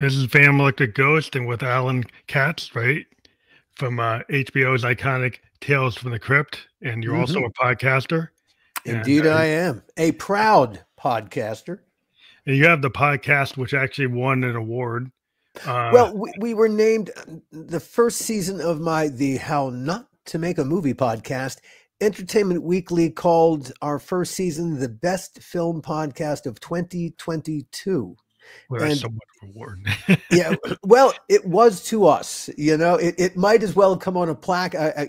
This is Phantom Electric Ghost and with Alan Katz, right? From HBO's iconic Tales from the Crypt. And you're also Mhm. a podcaster. And, Indeed, I am a proud podcaster. and you have the podcast, which actually won an award. Well, we were named the first season of the How Not to Make a Movie podcast. Entertainment Weekly called our first season the best film podcast of 2022. Well, that's And so much reward. yeah, well, it was to us. It might as well come on a plaque. Uh,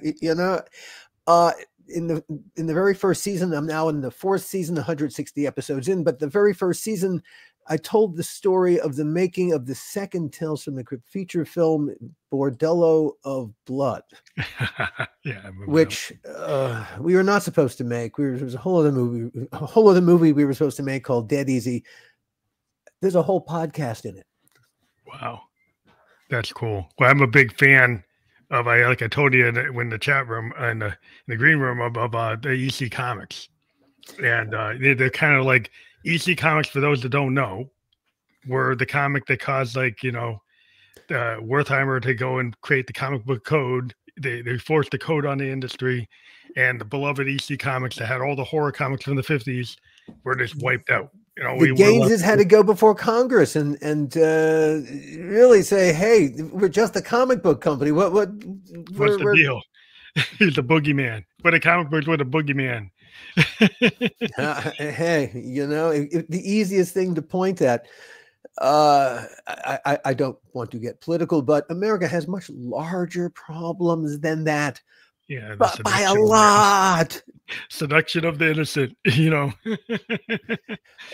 in the very first season, I'm now in the fourth season, 160 episodes in. But the very first season, I told the story of the making of the second Tales from the Crypt feature film, Bordello of Blood, Yeah, I remember which we were not supposed to make. There was a whole other movie we were supposed to make called Dead Easy. There's a whole podcast in it. Wow, that's cool. Well, I'm a big fan of like I told you in the chat room in the green room of the EC Comics, and they're kind of like EC Comics for those that don't know. Were the comic that caused Wertheimer to go and create the comic book code. They forced the code on the industry, and the beloved EC Comics that had all the horror comics from the 50s were just wiped out. The Gaineses had to go before Congress and really say, "Hey, we're just a comic book company. What's the deal?" He's the boogeyman. But the comic books were the boogeyman. Hey, the easiest thing to point at. I don't want to get political, but America has much larger problems than that. Yeah, but by a lot. Seduction of the innocent,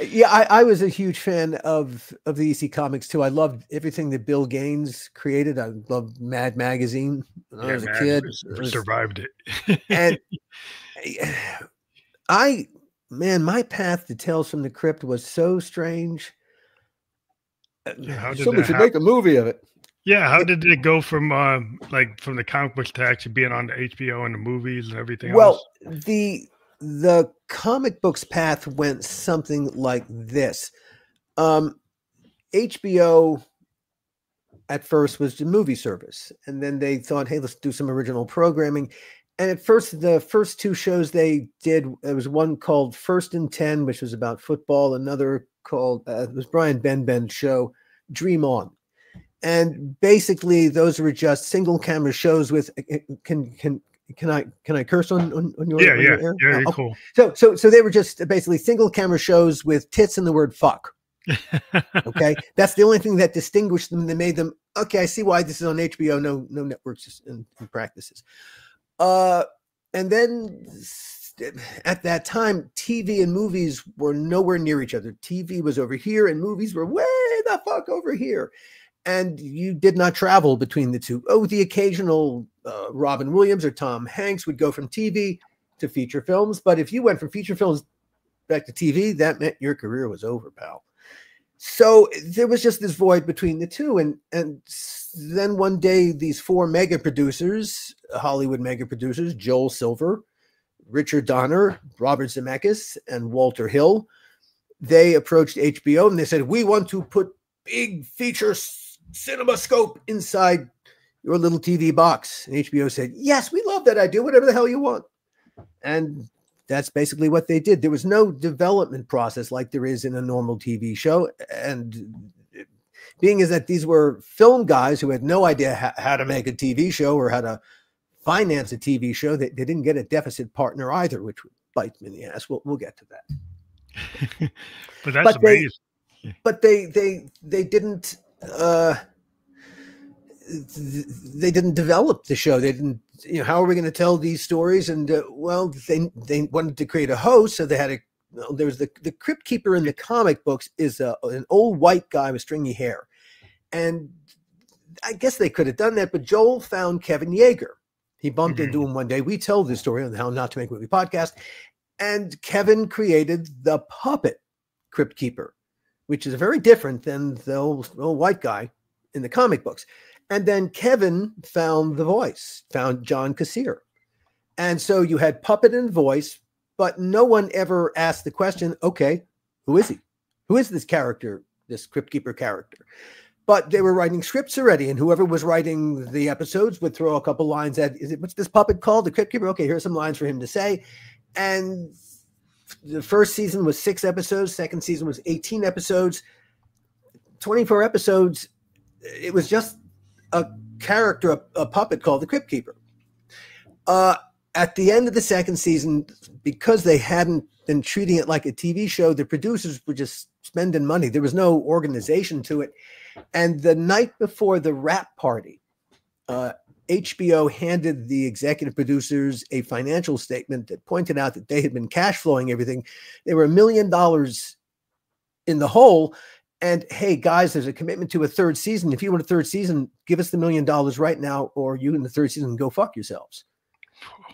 Yeah, I was a huge fan of the EC Comics too. I loved everything that Bill Gaines created. I loved Mad Magazine when I was a kid. Survived it. And my path to Tales from the Crypt was so strange. Somebody should make a movie of it. Yeah, how did it go from from the comic books to actually being on the HBO and the movies and everything else? Well, the comic books path went something like this. HBO at first was the movie service, and then they thought, hey, let's do some original programming. And at first, the first two shows they did, there was one called First and 10, which was about football, another called, it was Brian Benben's show, Dream On. And basically, those were just single camera shows with, can I curse on your air? Yeah, cool. So they were just basically single camera shows with tits and the word fuck. Okay, that's the only thing that distinguished them. They made them okay. I see why this is on HBO. No networks and practices. And then at that time, TV and movies were nowhere near each other. TV was over here, and movies were way the fuck over here. And you did not travel between the two. Oh, the occasional Robin Williams or Tom Hanks would go from TV to feature films. But if you went from feature films back to TV, that meant your career was over, pal. So there was just this void between the two. And then one day, these four mega producers, Hollywood mega producers, Joel Silver, Richard Donner, Robert Zemeckis, and Walter Hill, they approached HBO and they said, we want to put big feature cinema scope inside your little TV box. And HBO said, yes, we love that idea, whatever the hell you want. And that's basically what they did. There was no development process like there is in a normal TV show. And being is that these were film guys who had no idea how to make a TV show or how to finance a TV show, they didn't get a deficit partner either, which would bite them in the ass. We'll get to that. But that's amazing. They didn't they didn't develop the show. They didn't, how are we going to tell these stories? And well, they wanted to create a host, so they had there was the Crypt Keeper in the comic books is an old white guy with stringy hair, and I guess they could have done that, but Joel found Kevin Yeager. He bumped into him one day. We tell this story on the How Not to Make a Movie podcast, and Kevin created the puppet Crypt Keeper, which is very different than the old white guy in the comic books. And then Kevin found the voice, found John Kassir. And so you had puppet and voice, but no one ever asked the question, okay, who is he? Who is this character, this Crypt Keeper character? but they were writing scripts already, and whoever was writing the episodes would throw a couple lines at, what's this puppet called? The Crypt Keeper? Okay, here's some lines for him to say. And the first season was 6 episodes. Second season was 18 episodes. 24 episodes. It was just a character, a puppet called the Crypt Keeper. At the end of the second season, because they hadn't been treating it like a TV show, the producers were just spending money. There was no organization to it. And the night before the wrap party, HBO handed the executive producers a financial statement that pointed out that they had been cash flowing everything. They were $1 million in the hole. And hey, guys, there's a commitment to a third season. If you want a third season, give us the $1 million right now, or you in the third season go fuck yourselves.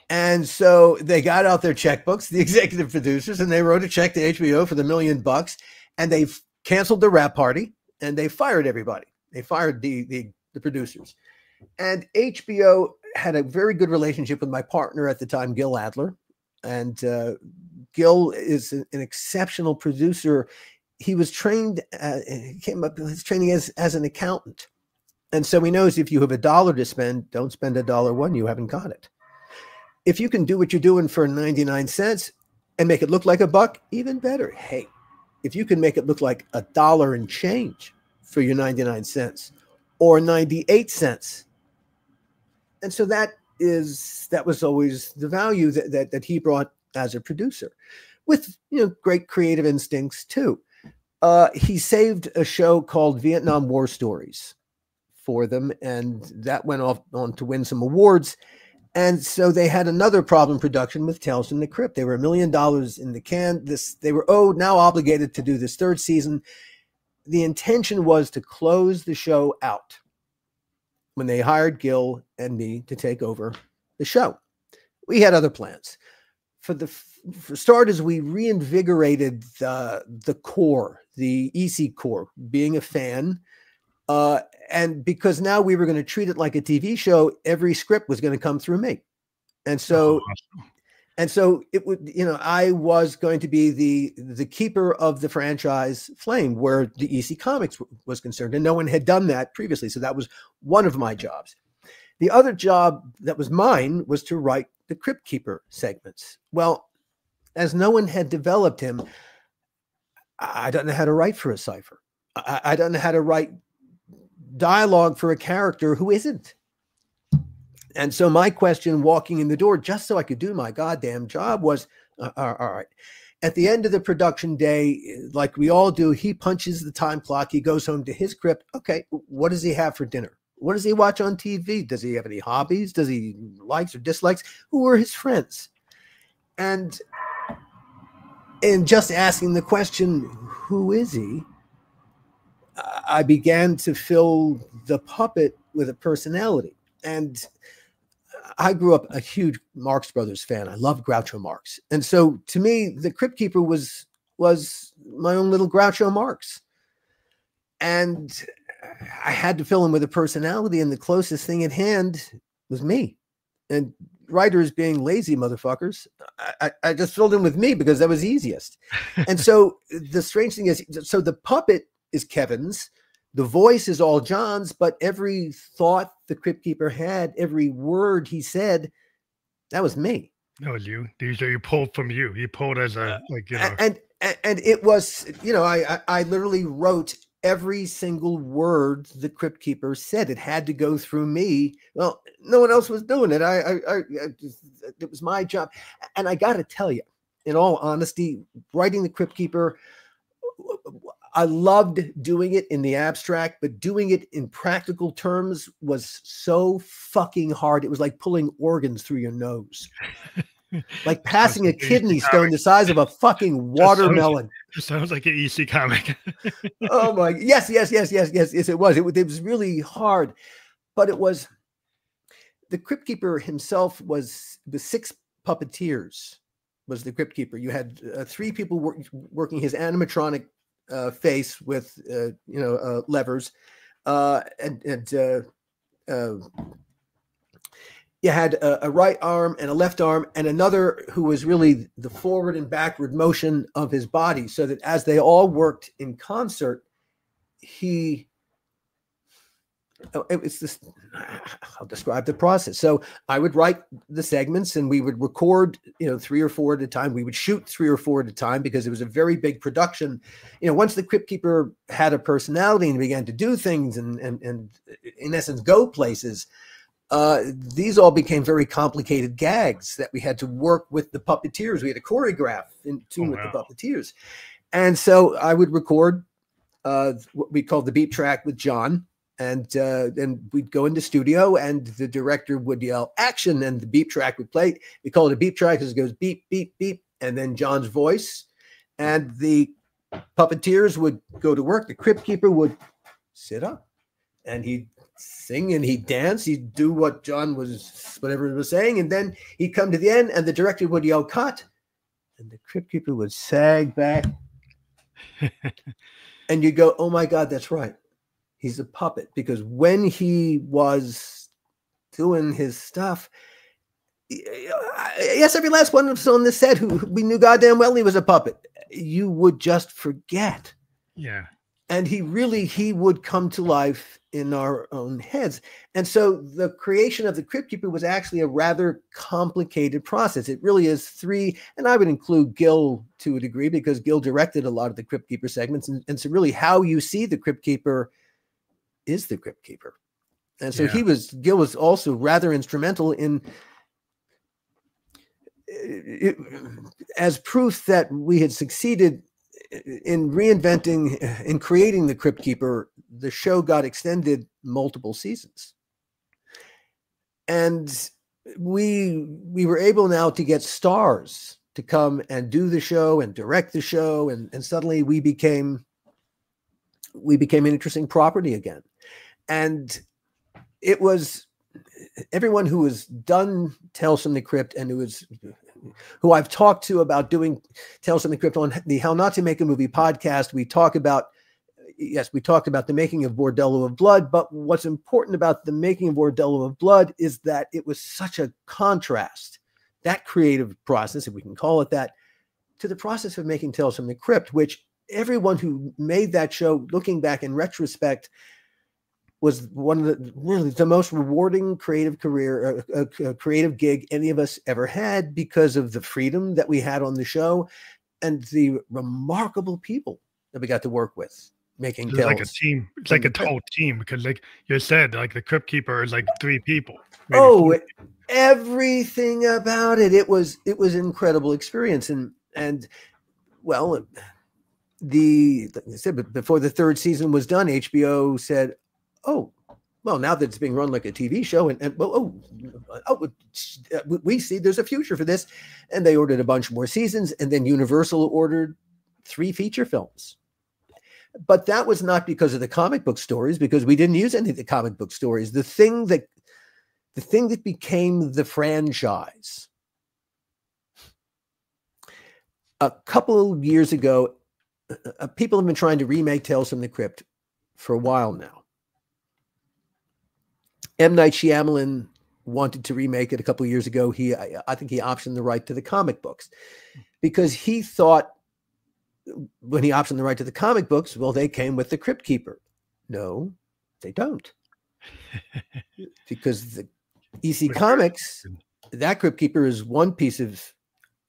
And so they got out their checkbooks, the executive producers, and they wrote a check to HBO for the $1 million, and they canceled the wrap party, and they fired everybody. They fired the producers. And HBO had a very good relationship with my partner at the time, Gil Adler. And Gil is an exceptional producer. He was trained, he came up with his training as an accountant. And so he knows if you have $1 to spend, don't spend $1 you haven't got it. If you can do what you're doing for 99 cents and make it look like $1, even better. Hey, if you can make it look like $1 and change for your 99 cents or 98 cents. And so that was always the value that he brought as a producer, with great creative instincts too. He saved a show called Vietnam War Stories for them, and that went on to win some awards. And so they had another problem production with Tales from the Crypt. They were $1 million in the can. They were now obligated to do this third season. The intention was to close the show out when they hired Gil and me to take over the show. We had other plans. For starters, we reinvigorated the core, the EC core, being a fan. And because now we were going to treat it like a TV show, every script was going to come through me. And so, it would, I was going to be the keeper of the franchise flame where the EC Comics was concerned. And no one had done that previously. So that was one of my jobs. The other job that was mine was to write the Crypt Keeper segments. Well, as no one had developed him, I don't know how to write for a cipher. I don't know how to write dialogue for a character who isn't. And so my question walking in the door, just so I could do my goddamn job, was, all right. At the end of the production day, like we all do, he punches the time clock. He goes home to his crypt. Okay, what does he have for dinner? What does he watch on TV? Does he have any hobbies? Does he likes or dislikes? Who are his friends? And just asking the question, who is he? I began to fill the puppet with a personality. And I grew up a huge Marx Brothers fan. I loved Groucho Marx. And so to me, the Crypt Keeper was my own little Groucho Marx. And I had to fill him with a personality, and the closest thing at hand was me. And writers being lazy motherfuckers, I just filled in with me because that was easiest. And so the strange thing is, so the puppet is Kevin's, the voice is all John's, but every thought the Crypt Keeper had, every word he said, that was me. That was you. You pulled from you. You pulled as a And it was, I literally wrote every single word the Crypt Keeper said. It had to go through me. Well, no one else was doing it. It was my job. And I got to tell you, in all honesty, writing the Crypt Keeper, I loved doing it in the abstract, but doing it in practical terms was so fucking hard. It was like pulling organs through your nose, like passing a kidney stone the size of a fucking watermelon. Sounds like an EC comic. Oh my, yes, it was. It was really hard, but it was. The Crypt Keeper himself was the 6 puppeteers. Was the Crypt Keeper? You had 3 people working his animatronic face with levers, you had a right arm and a left arm, and another who was really the forward and backward motion of his body, so that as they all worked in concert, he it was this, I'll describe the process. So I would write the segments and we would record, 3 or 4 at a time. We would shoot 3 or 4 at a time because it was a very big production. Once the Crypt Keeper had a personality and began to do things and in essence, go places, these all became very complicated gags that we had to work with the puppeteers. We had to choreograph in tune with the puppeteers. And so I would record what we called the beep track with John. And then we'd go into studio and the director would yell action and the beep track would play. We call it a beep track because it goes beep, beep, beep. And then John's voice and the puppeteers would go to work. The Crypt Keeper would sit up and he'd sing and he'd dance. He'd do what whatever he was saying. And then he'd come to the end and the director would yell cut. And the Crypt Keeper would sag back. And you go, oh my God, that's right. He's a puppet, because when he was doing his stuff, yes, every last one of us on this set who we knew goddamn well he was a puppet, you would just forget. Yeah. And he would come to life in our own heads. And so the creation of the Crypt Keeper was actually a rather complicated process. It really is 3, and I would include Gil to a degree because Gil directed a lot of the Crypt Keeper segments. And so really how you see the Crypt Keeper is the Crypt Keeper. And so Gil was also rather instrumental in as proof that we had succeeded in reinventing, in creating the Crypt Keeper. The show got extended multiple seasons. And we were able now to get stars to come and do the show and direct the show. And suddenly we became an interesting property again. And it was everyone who has done Tales from the Crypt and who I've talked to about doing Tales from the Crypt on the How Not to Make a Movie podcast. We talked about the making of Bordello of Blood, but what's important about the making of Bordello of Blood is that it was such a contrast, that creative process, if we can call it that, to the process of making Tales from the Crypt, which everyone who made that show, looking back in retrospect, was one of the most rewarding creative career, creative gig any of us ever had, because of the freedom that we had on the show and the remarkable people that we got to work with making Tales. It's like a team. It's like a whole team, because like you said, like the Crypt Keeper is like 3 people. Everything about it. It was an incredible experience. And well, like I said, before the 3rd season was done, HBO said, oh, well, now that it's being run like a TV show, we see there's a future for this. And they ordered a bunch more seasons, and then Universal ordered 3 feature films. But that was not because of the comic book stories, because we didn't use any of the comic book stories. The thing that became the franchise. A couple of years ago, people have been trying to remake Tales from the Crypt for a while now. M. Night Shyamalan wanted to remake it a couple of years ago. I think he optioned the right to the comic books, because he thought, when he optioned the right to the comic books, well, they came with the Crypt Keeper. No, they don't. Because the EC Comics, that Crypt Keeper is one piece of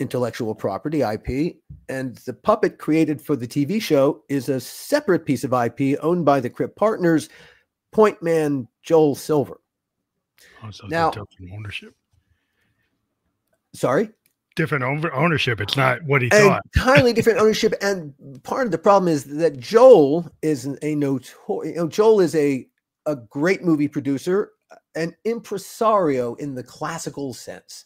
intellectual property, IP, and the puppet created for the TV show is a separate piece of IP owned by the Crypt partners, point man Joel Silver. Oh, so now, different ownership. Sorry? Different ownership. It's not what he thought. Entirely different ownership. And part of the problem is that Joel is Joel is a great movie producer, an impresario in the classical sense,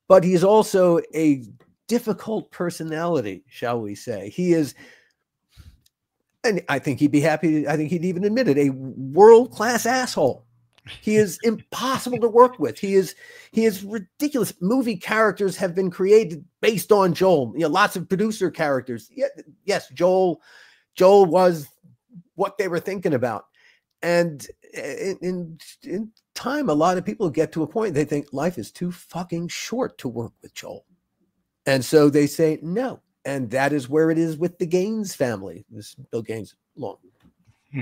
but he's also a difficult personality, shall we say. He is, and I think he'd be happy. I think he'd even admit it, a world-class asshole. He is impossible to work with. He is ridiculous. Movie characters have been created based on Joel. Lots of producer characters. Yes, Joel was what they were thinking about. And in time, a lot of people get to a point they think life is too fucking short to work with Joel, and so they say no. And that is where it is with the Gaines family. This Bill Gaines long.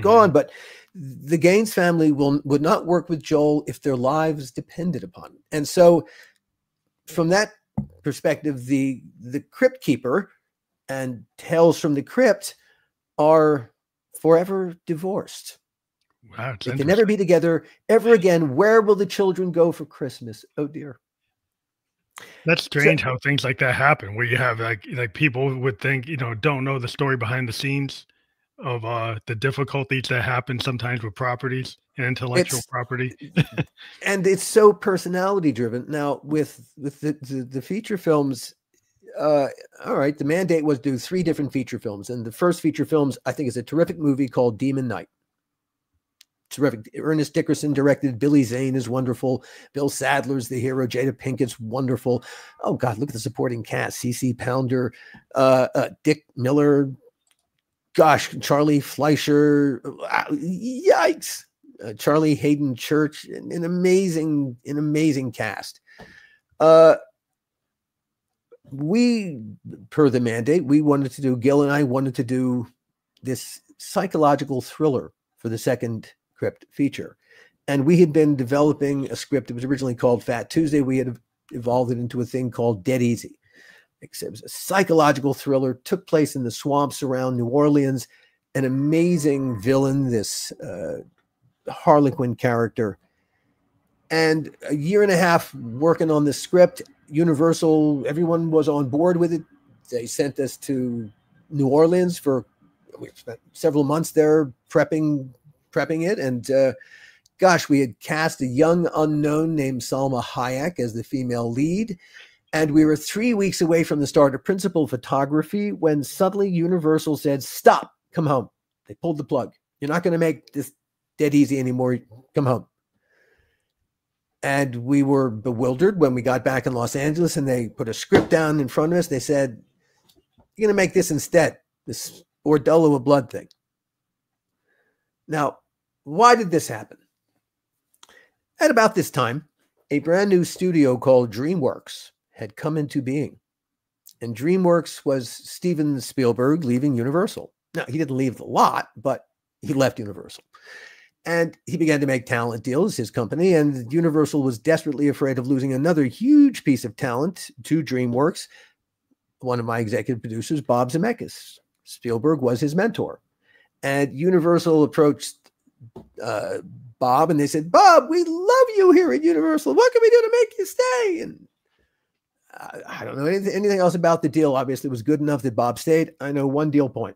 gone. But the Gaines family would not work with Joel if their lives depended upon it. And so from that perspective, the Crypt Keeper and Tales from the Crypt are forever divorced. Wow, they can never be together ever again. Where will the children go for Christmas? Oh dear. That's strange how things like that happen, where you have like people would think, don't know the story behind the scenes of the difficulties that happen sometimes with properties and intellectual property. And it's so personality driven. Now with the feature films, all right, the mandate was to do 3 different feature films. And the first feature films, I think, is a terrific movie called Demon Knight. Terrific. Ernest Dickerson directed. Billy Zane is wonderful. Bill Sadler's the hero. Jada Pinkett's wonderful. Oh God, look at the supporting cast: C.C. Pounder, Dick Miller. Gosh, Charlie Fleischer. Yikes! Charlie Hayden Church. An amazing cast. We, per the mandate, Gil and I wanted to do this psychological thriller for the second Crypt feature. And we had been developing a script. It was originally called Fat Tuesday. We had evolved it into a thing called Dead Easy. Except it was a psychological thriller, took place in the swamps around New Orleans. An amazing villain, this Harlequin character. And a year and a half working on the script. Universal, everyone was on board with it. They sent us to New Orleans we spent several months there prepping it. And gosh, we had cast a young unknown named Salma Hayek as the female lead. And we were 3 weeks away from the start of principal photography when suddenly Universal said, stop, come home. They pulled the plug. You're not going to make this Dead Easy anymore. Come home. And we were bewildered when we got back in Los Angeles and they put a script down in front of us. They said, you're going to make this instead, this Bordello of Blood thing. Now, why did this happen? At about this time, a brand new studio called DreamWorks had come into being. And DreamWorks was Steven Spielberg leaving Universal. Now, he didn't leave the lot, but he left Universal. And he began to make talent deals, his company, and Universal was desperately afraid of losing another huge piece of talent to DreamWorks. One of my executive producers, Bob Zemeckis. Spielberg was his mentor. And Universal approached Bob and they said, Bob, we love you here at Universal. What can we do to make you stay? And I don't know anything else about the deal. Obviously, it was good enough that Bob stayed. I know one deal point.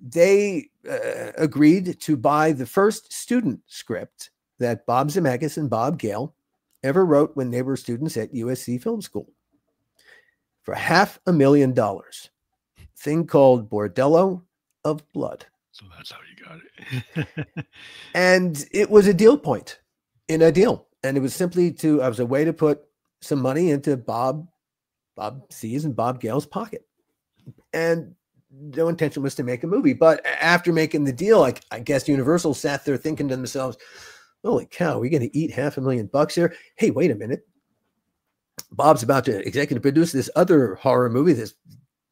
They agreed to buy the first student script that Bob Zemeckis and Bob Gale ever wrote when they were students at USC Film School for $500,000. Thing called Bordello of Blood. So that's how you got it. And it was a deal point in a deal. And it was simply I was a way to put some money into Bob C's and Bob Gale's pocket. And no intention was to make a movie. But after making the deal, I guess Universal sat there thinking to themselves, holy cow, we're going to eat $500,000 here. Hey, wait a minute. Bob's about to executive produce this other horror movie, this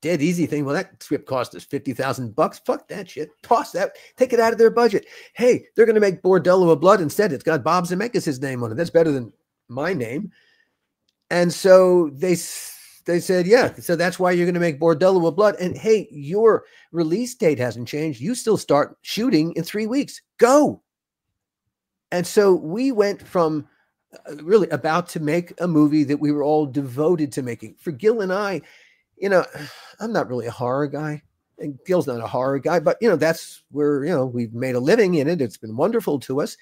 Dead Easy thing. Well, that script cost us $50,000. Fuck that shit. Toss that. Take it out of their budget. Hey, they're going to make Bordello of Blood instead. It's got Bob Zemeckis' name on it. That's better than my name. And so they said, yeah. So that's why you're going to make Bordello of Blood. And hey, your release date hasn't changed. You still start shooting in 3 weeks. Go. And so we went from really about to make a movie that we were all devoted to making. For Gil and I, I'm not really a horror guy, and Gil's not a horror guy, but that's where, we've made a living in it. It's been wonderful to us.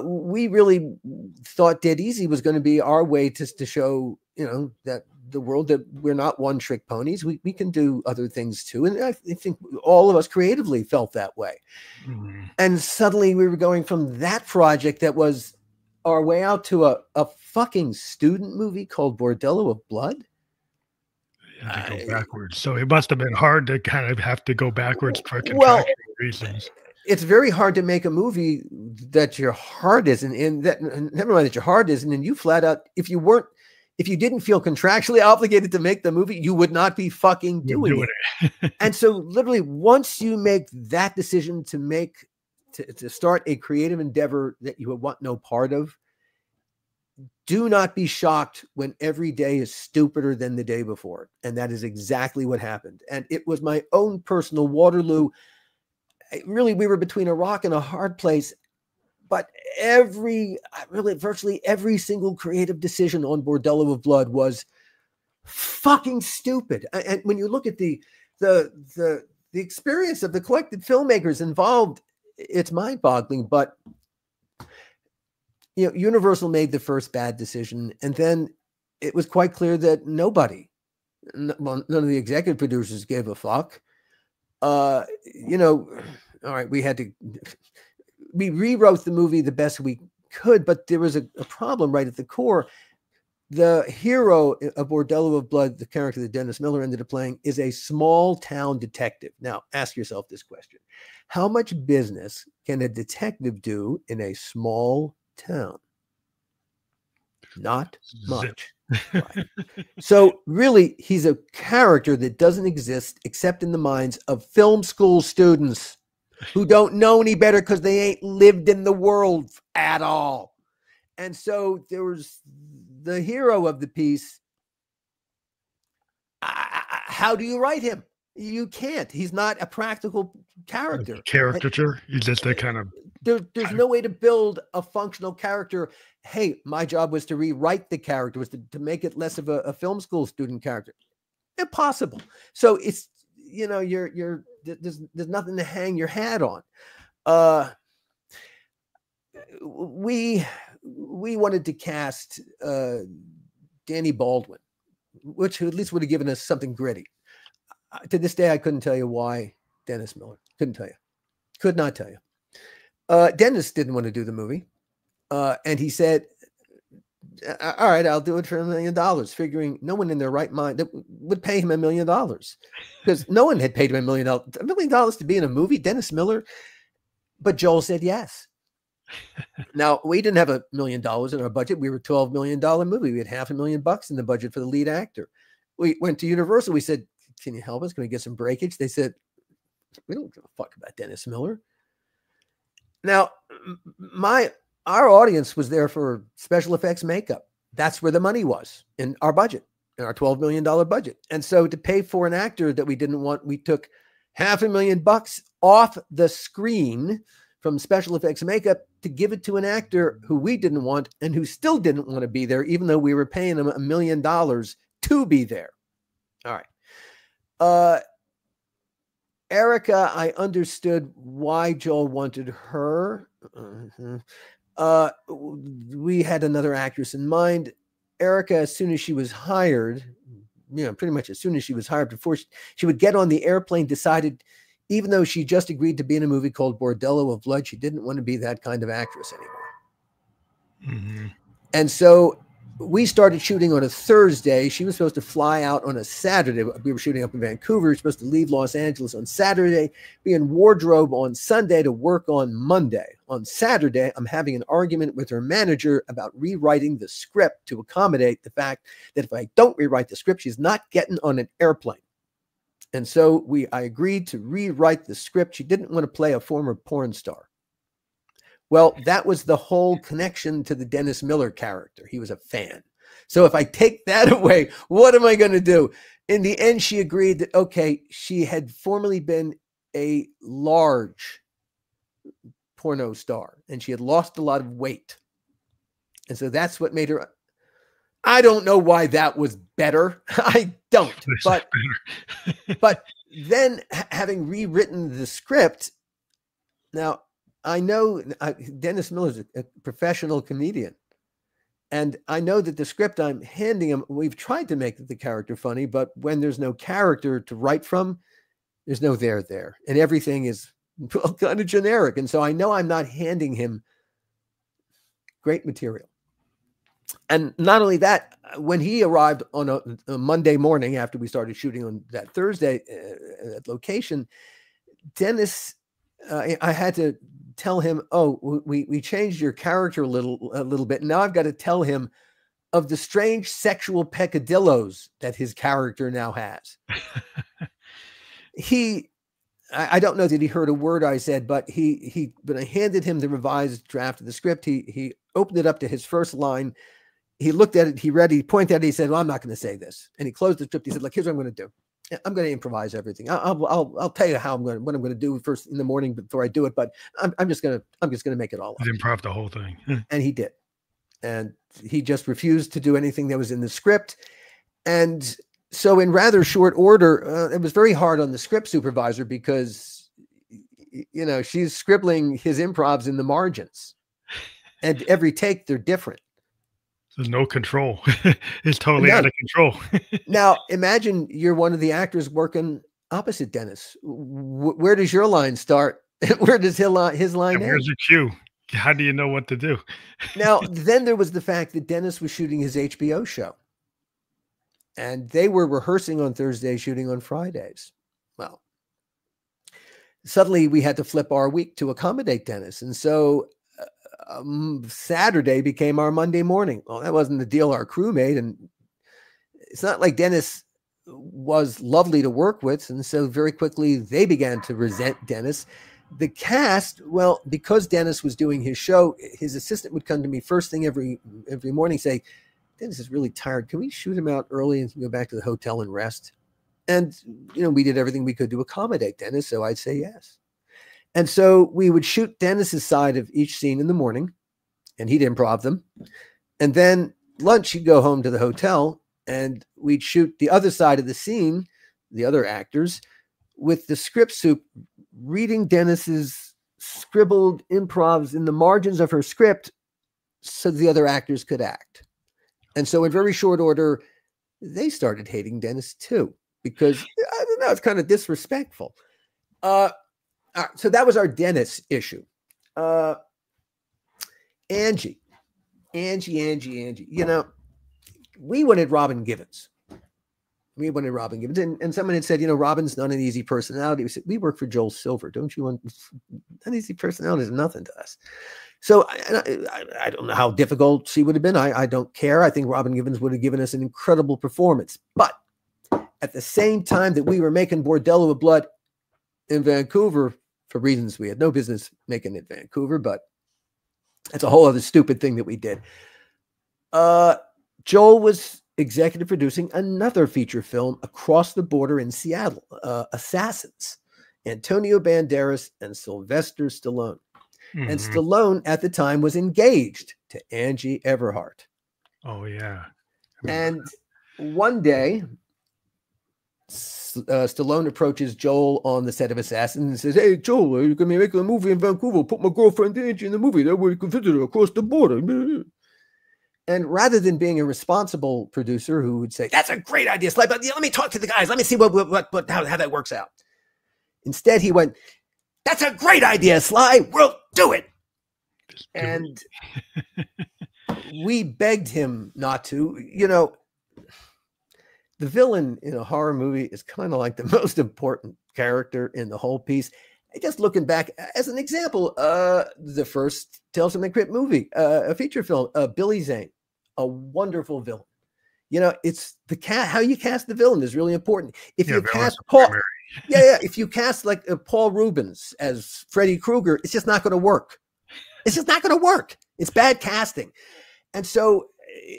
We really thought Dead Easy was going to be our way to show, that the world, that we're not one trick ponies. We can do other things too. And I think all of us creatively felt that way. Mm-hmm. And suddenly we were going from that project that was our way out to a fucking student movie called Bordello of Blood. To go backwards. So it must have been hard to kind of have to go backwards for contractual reasons. It's very hard to make a movie that your heart isn't in, that never mind that your heart isn't, and you flat out, if you weren't If you didn't feel contractually obligated to make the movie, you would not be fucking doing it. And so literally once you make that decision to start a creative endeavor that you want no part of, do not be shocked when every day is stupider than the day before. And that is exactly what happened. And it was my own personal Waterloo. Really, we were between a rock and a hard place. But virtually every single creative decision on Bordello of Blood was fucking stupid. And when you look at the experience of the collected filmmakers involved, it's mind-boggling. But Universal made the first bad decision, and then it was quite clear that none of the executive producers gave a fuck. All right, we rewrote the movie the best we could, but there was a problem right at the core. The hero of Bordello of Blood, the character that Dennis Miller ended up playing, is a small town detective. Now, ask yourself this question. How much business can a detective do in a small town? Not much. Right. So really, he's a character that doesn't exist except in the minds of film school students who don't know any better because they ain't lived in the world at all. And so there was the hero of the piece. How do you write him? You can't. He's not a practical character. Caricature. He's just a kind of... There's no way to build a functional character. Hey, my job was to rewrite the character, was to make it less of a film school student character. Impossible. So it's, there's nothing to hang your hat on. We wanted to cast Danny Baldwin, which at least would have given us something gritty. To this day, I couldn't tell you why Dennis Miller. Couldn't tell you. Could not tell you. Dennis didn't want to do the movie. And he said, all right, I'll do it for $1 million, figuring no one in their right mind that would pay him $1 million, because no one had paid him $1 million. $1 million to be in a movie, Dennis Miller. But Joel said yes. Now, we didn't have $1 million in our budget. We were a $12 million movie. We had $500,000 in the budget for the lead actor. We went to Universal. We said, can you help us? Can we get some breakage? They said, we don't give a fuck about Dennis Miller. Now, our audience was there for special effects makeup. That's where the money was in our budget, in our $12 million budget. And so to pay for an actor that we didn't want, we took $500,000 off the screen from special effects makeup to give it to an actor who we didn't want and who still didn't want to be there, even though we were paying him $1 million to be there. All right. Erica, I understood why Joel wanted her. We had another actress in mind. Erica, as soon as she was hired, pretty much as soon as she was hired, before she would get on the airplane, decided, even though she just agreed to be in a movie called Bordello of Blood, she didn't want to be that kind of actress anymore. Mm-hmm. And so we started shooting on a Thursday. She was supposed to fly out on a Saturday. We were shooting up in Vancouver. We were supposed to leave Los Angeles on Saturday, be in wardrobe on Sunday to work on Monday. On Saturday, I'm having an argument with her manager about rewriting the script to accommodate the fact that if I don't rewrite the script, she's not getting on an airplane. And so I agreed to rewrite the script. She didn't want to play a former porn star. Well, that was the whole connection to the Dennis Miller character. He was a fan. So if I take that away, what am I going to do? In the end, she agreed that, okay, she had formerly been a large porno star and she had lost a lot of weight. And so that's what made her. I don't know why that was better. I don't. But then having rewritten the script, now, I know Dennis Miller is a professional comedian, and I know that the script I'm handing him, we've tried to make the character funny, but when there's no character to write from, there's no there, and everything is kind of generic. And so I know I'm not handing him great material. And not only that, when he arrived on a Monday morning after we started shooting on that Thursday at location, Dennis, I had to tell him, oh, we changed your character a little bit. Now I've got to tell him, of the strange sexual peccadillos that his character now has. I don't know that he heard a word I said, but when I handed him the revised draft of the script, he opened it up to his first line. He looked at it, he read, he pointed at it, he said, well, I'm not going to say this. And he closed the script. He said, look, here's what I'm going to do. I'm going to improvise everything. I'll tell you what I'm going to do first in the morning before I do it, but I'm just going to make it all up. Improv the whole thing. And he did. And he just refused to do anything that was in the script. And so in rather short order, it was very hard on the script supervisor because, you know, she's scribbling his improvs in the margins, and every take they're different. There's no control. It's totally out of control. Now, imagine you're one of the actors working opposite Dennis. Where does your line start? Where does his line end? Where's the cue? How do you know what to do? Now, then there was the fact that Dennis was shooting his HBO show. And they were rehearsing on Thursdays, shooting on Fridays. Well, suddenly we had to flip our week to accommodate Dennis. And so Saturday became our Monday morning. Well, that wasn't the deal our crew made. And it's not like Dennis was lovely to work with. And so very quickly they began to resent Dennis. The cast, well, because Dennis was doing his show, his assistant would come to me first thing every morning, say, Dennis is really tired. Can we shoot him out early and go back to the hotel and rest? And, you know, we did everything we could to accommodate Dennis. So I'd say yes. And so we would shoot Dennis's side of each scene in the morning, and he'd improv them. And then lunch, he'd go home to the hotel, and we'd shoot the other side of the scene, the other actors, with the script soup reading Dennis's scribbled improvs in the margins of her script so the other actors could act. And so in very short order, they started hating Dennis too, because I don't know, it's kind of disrespectful. So that was our Dennis issue. Angie. You know, we wanted Robin Givens. And someone had said, you know, Robin's not an easy personality. We said, we work for Joel Silver. Don't you want an easy personality? Is nothing to us. So I don't know how difficult she would have been. I don't care. I think Robin Givens would have given us an incredible performance. But at the same time that we were making Bordello of Blood in Vancouver, for reasons we had no business making it Vancouver, but that's a whole other stupid thing that we did. Joel was executive producing another feature film across the border in Seattle, Assassins, Antonio Banderas and Sylvester Stallone. Mm-hmm. And Stallone at the time was engaged to Angie Everhart. Oh, yeah. And one day, Stallone approaches Joel on the set of Assassins and says, hey, Joel, are you going to be making a movie in Vancouver? Put my girlfriend Angie in the movie. That way you can visit her across the border. And rather than being a responsible producer who would say, that's a great idea, Sly, but let me talk to the guys. Let me see how that works out. Instead, he went, that's a great idea, Sly. We'll do it. And we begged him not to. You know, the villain in a horror movie is kind of like the most important character in the whole piece. Just looking back, as an example, the first Tales from the Crypt movie, a feature film, Billy Zane, a wonderful villain. You know, it's how you cast the villain is really important. If you cast Paul, if you cast like Paul Rubens as Freddy Krueger, it's just not going to work. It's just not going to work. It's bad casting. And so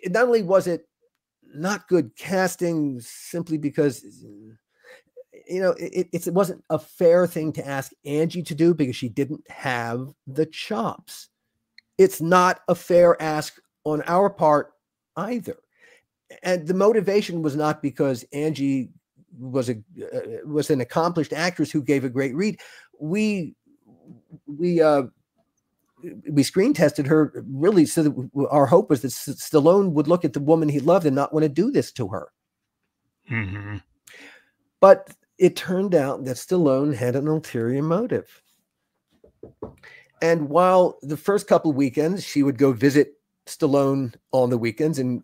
not only was it not good casting simply because, you know, it wasn't a fair thing to ask Angie to do because she didn't have the chops. It's not a fair ask on our part either. And the motivation was not because Angie was an accomplished actress who gave a great read. We screen tested her really so that our hope was that Stallone would look at the woman he loved and not want to do this to her. Mm-hmm. But it turned out that Stallone had an ulterior motive. And while the first couple of weekends, she would go visit Stallone on the weekends, and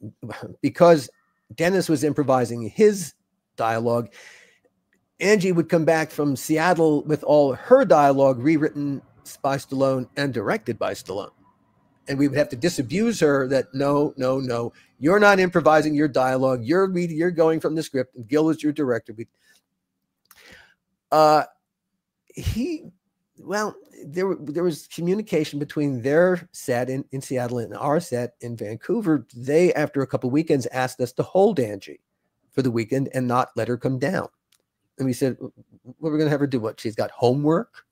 because Dennis was improvising his dialogue, Angie would come back from Seattle with all her dialogue rewritten by Stallone and directed by Stallone. And we would have to disabuse her that no, you're not improvising your dialogue. You're going from the script, and Gil is your director. There was communication between their set in Seattle and our set in Vancouver. They, after a couple of weekends, asked us to hold Angie for the weekend and not let her come down. And we said, "What we're going to have her do? What? She's got homework?"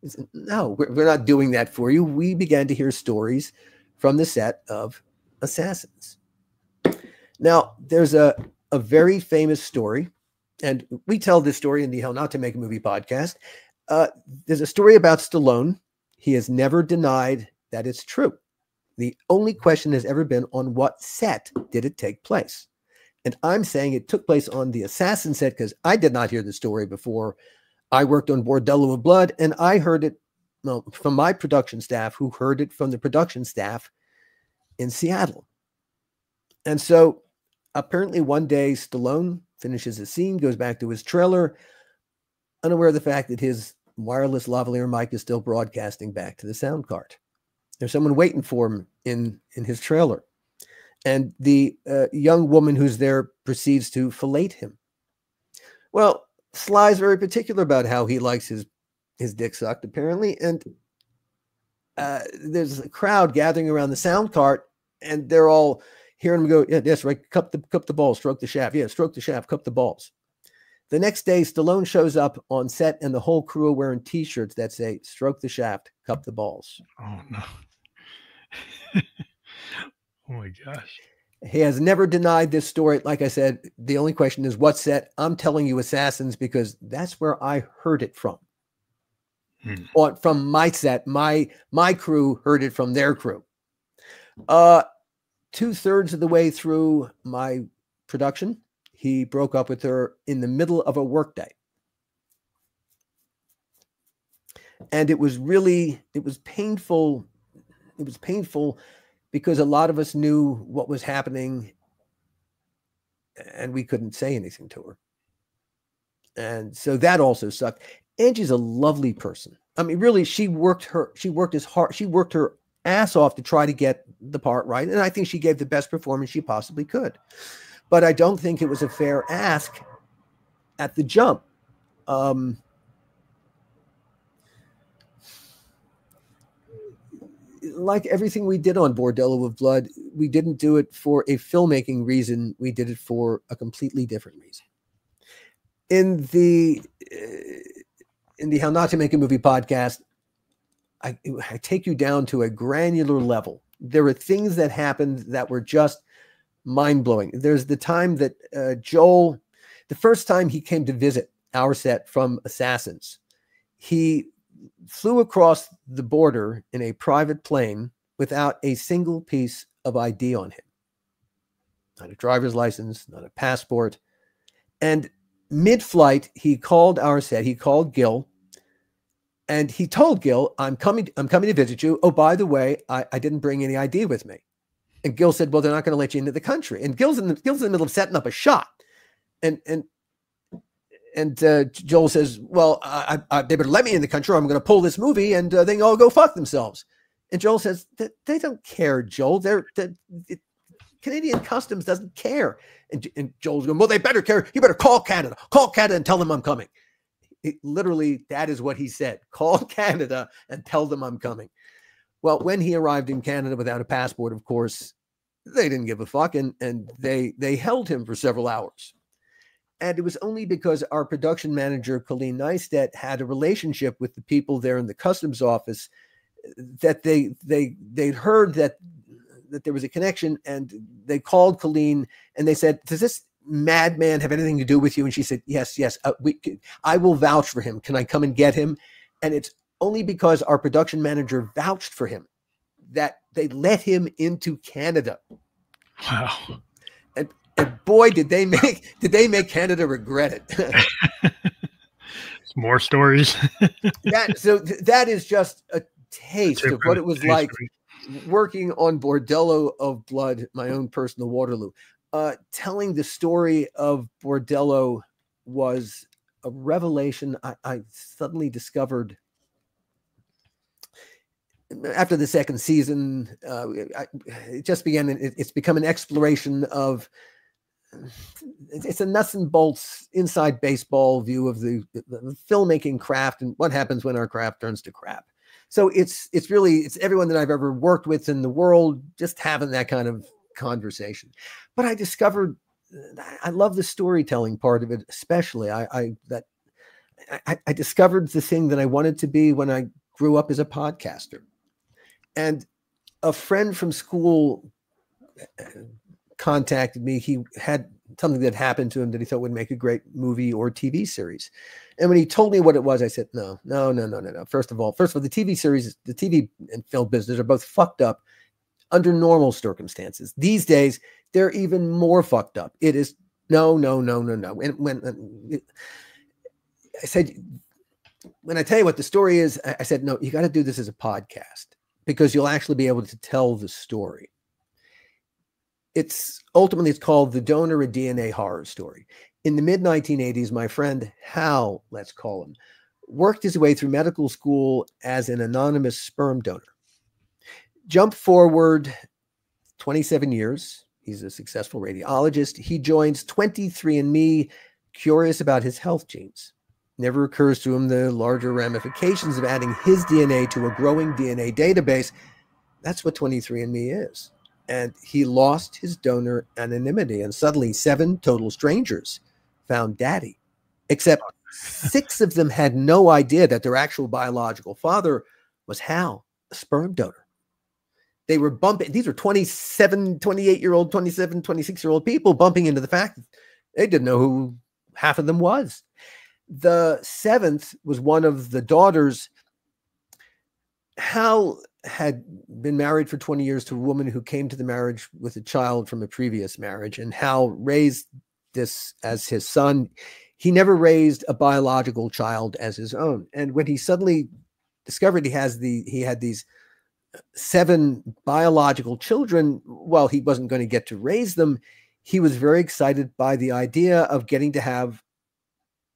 We said, "No, we're not doing that for you." We began to hear stories from the set of Assassins. Now, there's a very famous story, and we tell this story in the How Not to Make a Movie podcast. There's a story about Stallone. He has never denied that it's true. The only question has ever been, on what set did it take place? And I'm saying it took place on the Assassin set because I did not hear the story before. I worked on Bordello of Blood, and I heard it from my production staff, who heard it from the production staff in Seattle. And so apparently one day Stallone finishes a scene, goes back to his trailer, unaware of the fact that his wireless lavalier mic is still broadcasting back to the sound card. There's someone waiting for him in his trailer. And the young woman who's there proceeds to fillet him. Well, Sly's very particular about how he likes his dick sucked, apparently. And there's a crowd gathering around the sound cart, and they're all hearing him go, "Yeah, that's right. Cup the balls, stroke the shaft. Yeah, stroke the shaft, cup the balls." The next day, Stallone shows up on set, and the whole crew are wearing T-shirts that say, "Stroke the shaft, cup the balls." Oh, no. Oh, my gosh. He has never denied this story. Like I said, the only question is what set. I'm telling you Assassins because that's where I heard it from. Or from my set. My crew heard it from their crew. 2/3 of the way through my production, he broke up with her in the middle of a workday. And it was painful. It was painful because a lot of us knew what was happening and we couldn't say anything to her. And so that also sucked. Angie's a lovely person. I mean, really, she worked her ass off to try to get the part right. And I think she gave the best performance she possibly could. But I don't think it was a fair ask at the jump. Like everything we did on Bordello of Blood, we didn't do it for a filmmaking reason. We did it for a completely different reason. In the How Not to Make a Movie podcast, I take you down to a granular level. There were things that happened that were just mind-blowing. There's the time that Joel, the first time he came to visit our set from Assassins, he flew across the border in a private plane without a single piece of ID on him. Not a driver's license, not a passport. And mid-flight, he called our set. He called Gil, and he told Gil, I'm coming to visit you. Oh, by the way, I didn't bring any ID with me. And Gil said, well, they're not going to let you into the country. And Gil's in the middle of setting up a shot. And Joel says, well, they better let me in the country or I'm going to pull this movie and they can all go fuck themselves. And Joel says, they don't care, Joel. Canadian Customs doesn't care. And Joel's going, well, they better care. You better call Canada. Call Canada and tell them I'm coming. Literally, that is what he said. Call Canada and tell them I'm coming. Well, when he arrived in Canada without a passport, of course, they didn't give a fuck. And they held him for several hours. And it was only because our production manager, Colleen Neistat, had a relationship with the people there in the customs office that they'd heard that there was a connection, and they called Colleen and they said, does this madman have anything to do with you? And she said, yes, I will vouch for him. Can I come and get him? And it's only because our production manager vouched for him that they let him into Canada. Wow. And boy, did they make Canada regret it. More stories. That is just a taste of what it was like working on Bordello of Blood, my own personal Waterloo. Telling the story of Bordello was a revelation. I suddenly discovered after the second season, it just began. It's become an exploration of. It's a nuts and bolts inside baseball view of the filmmaking craft and what happens when our craft turns to crap. So it's everyone that I've ever worked with in the world just having that kind of conversation. But I discovered I love the storytelling part of it, especially. I discovered the thing that I wanted to be when I grew up as a podcaster. And a friend from school contacted me. He had something that happened to him that he thought would make a great movie or TV series. And when he told me what it was, I said, no. First of all, the TV series, the TV and film business are both fucked up under normal circumstances. These days, they're even more fucked up. It is no. And when I said, when I tell you what the story is, I said, no, you got to do this as a podcast because you'll actually be able to tell the story. It's called The Donor, a DNA Horror Story. In the mid-1980s, my friend Hal, let's call him, worked his way through medical school as an anonymous sperm donor. Jump forward 27 years. He's a successful radiologist. He joins 23andMe, curious about his health genes. Never occurs to him the larger ramifications of adding his DNA to a growing DNA database. That's what 23andMe is. And he lost his donor anonymity, and suddenly 7 total strangers found Daddy, except 6 of them had no idea that their actual biological father was Hal, a sperm donor. They were bumping, these were 27, 28-year-old, 27, 26-year-old people bumping into the fact that they didn't know who half of them was. The 7th was one of the daughters. Hal had been married for 20 years to a woman who came to the marriage with a child from a previous marriage, and Hal raised this as his son. He never raised a biological child as his own. And when he suddenly discovered he had these 7 biological children, well, he wasn't going to get to raise them. He was very excited by the idea of getting to have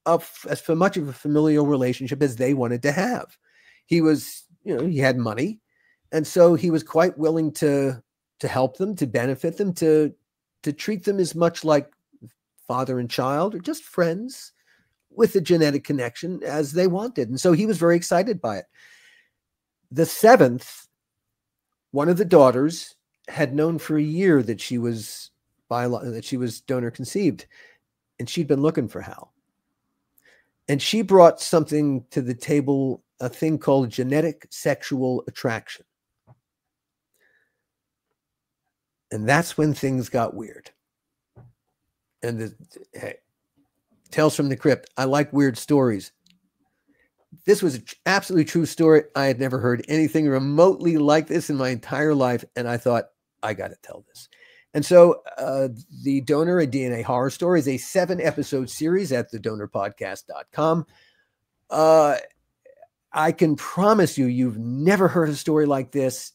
as much of a familial relationship as they wanted to have. He was, he had money. And so he was quite willing to help them, to benefit them, to treat them as much like father and child or just friends with a genetic connection as they wanted. And so he was very excited by it. The 7th, one of the daughters had known for a year that she was donor conceived, and she'd been looking for Hal. And she brought something to the table, a thing called genetic sexual attraction. And that's when things got weird. And hey, Tales from the Crypt. I like weird stories. This was an absolutely true story. I had never heard anything remotely like this in my entire life. And I thought, I got to tell this. And so The Donor, a DNA Horror Story is a 7-episode series at thedonorpodcast.com. I can promise you've never heard a story like this.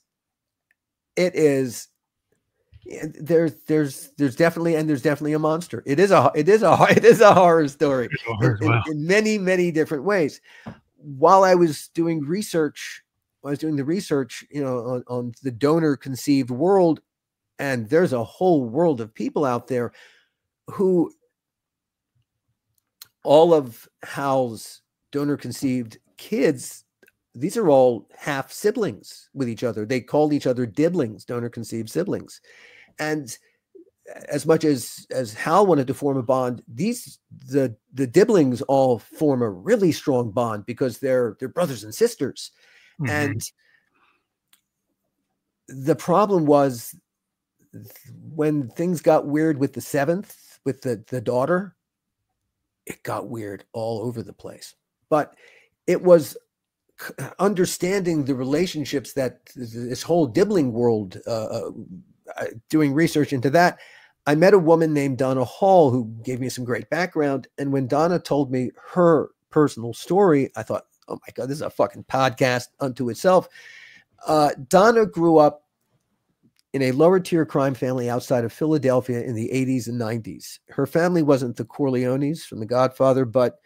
It is, there's definitely a monster. It is a horror story in many, many different ways. While I was doing research, on the donor conceived world, and there's a whole world of people out there who all of Hal's donor conceived kids, these are all half siblings with each other. They called each other diblings, donor conceived siblings. And as much as Hal wanted to form a bond, the diblings all form a really strong bond because they're brothers and sisters. Mm-hmm. And the problem was, when things got weird with the 7th, with the daughter, it got weird all over the place. But it was understanding the relationships that this whole dibbling world, doing research into that, I met a woman named Donna Hall who gave me some great background. And when Donna told me her personal story, I thought, oh my God, this is a fucking podcast unto itself. Donna grew up in a lower tier crime family outside of Philadelphia in the 80s and 90s. Her family wasn't the Corleones from The Godfather, but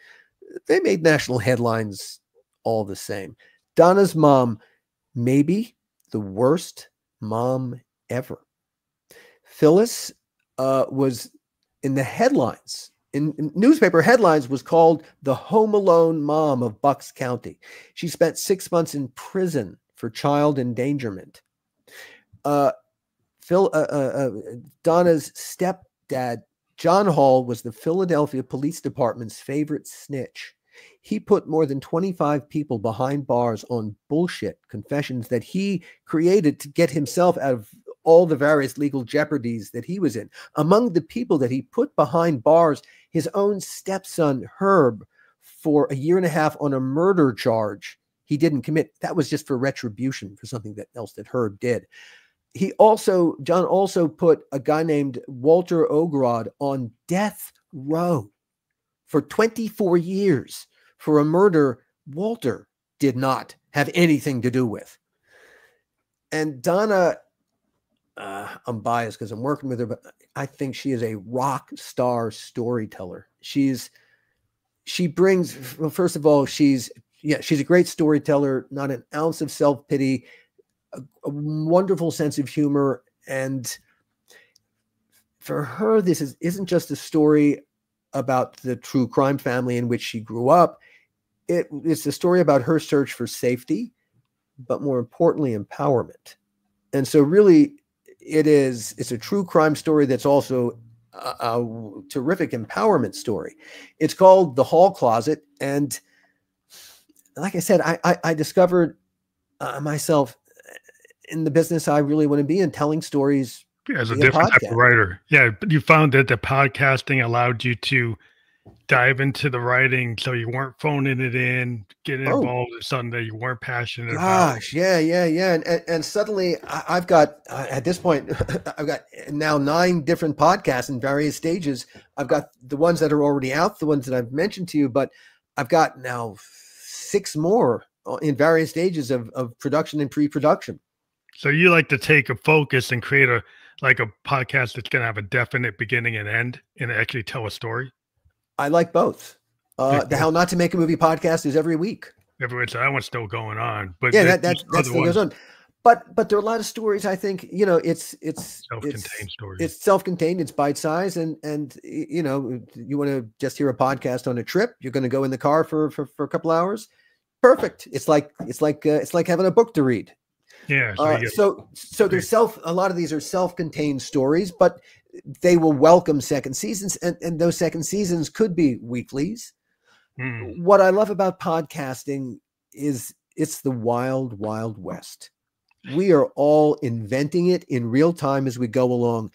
they made national headlines all the same. Donna's mom maybe the worst mom ever. Phyllis was in the headlines, in newspaper headlines, was called the Home Alone mom of Bucks County. She spent 6 months in prison for child endangerment. Donna's stepdad, John Hall, was the Philadelphia Police Department's favorite snitch. He put more than 25 people behind bars on bullshit confessions that he created to get himself out of all the various legal jeopardies that he was in. Among the people that he put behind bars, his own stepson, Herb, for 1.5 years on a murder charge he didn't commit. That was just for retribution for something else that Herb did. John also put a guy named Walter Ogrod on death row for 24 years for a murder Walter did not have anything to do with. And Donna, I'm biased because I'm working with her, but I think she is a rock star storyteller. She brings, well, first of all, she's a great storyteller, not an ounce of self-pity, a wonderful sense of humor. And for her, this isn't just a story about the true crime family in which she grew up. It's a story about her search for safety, but more importantly, empowerment. And so really, it's a true crime story that's also a terrific empowerment story. It's called The Hall Closet. And like I said, I discovered myself in the business I really want to be in, telling stories. Yeah, as a different type of writer. Yeah, but you found that the podcasting allowed you to dive into the writing, so you weren't phoning it in, getting involved in something that you weren't passionate about. Gosh, yeah. And suddenly I've got, at this point, I've got now 9 different podcasts in various stages. I've got the ones that are already out, the ones that I've mentioned to you, but I've got now 6 more in various stages of production and pre-production. So you like to take a focus and create a podcast that's going to have a definite beginning and end and actually tell a story? I like both. The How Not to Make a Movie podcast is every week. So that one's still going on. But yeah, that still goes on. But there are a lot of stories, I think, it's self-contained stories. It's self-contained, it's bite-sized, and you want to just hear a podcast on a trip, you're going to go in the car for a couple hours. Perfect. It's like having a book to read. Yeah. So there's a lot of these are self-contained stories, but they will welcome second seasons, and those second seasons could be weeklies. What I love about podcasting is it's the wild, wild west. We are all inventing it in real time as we go along.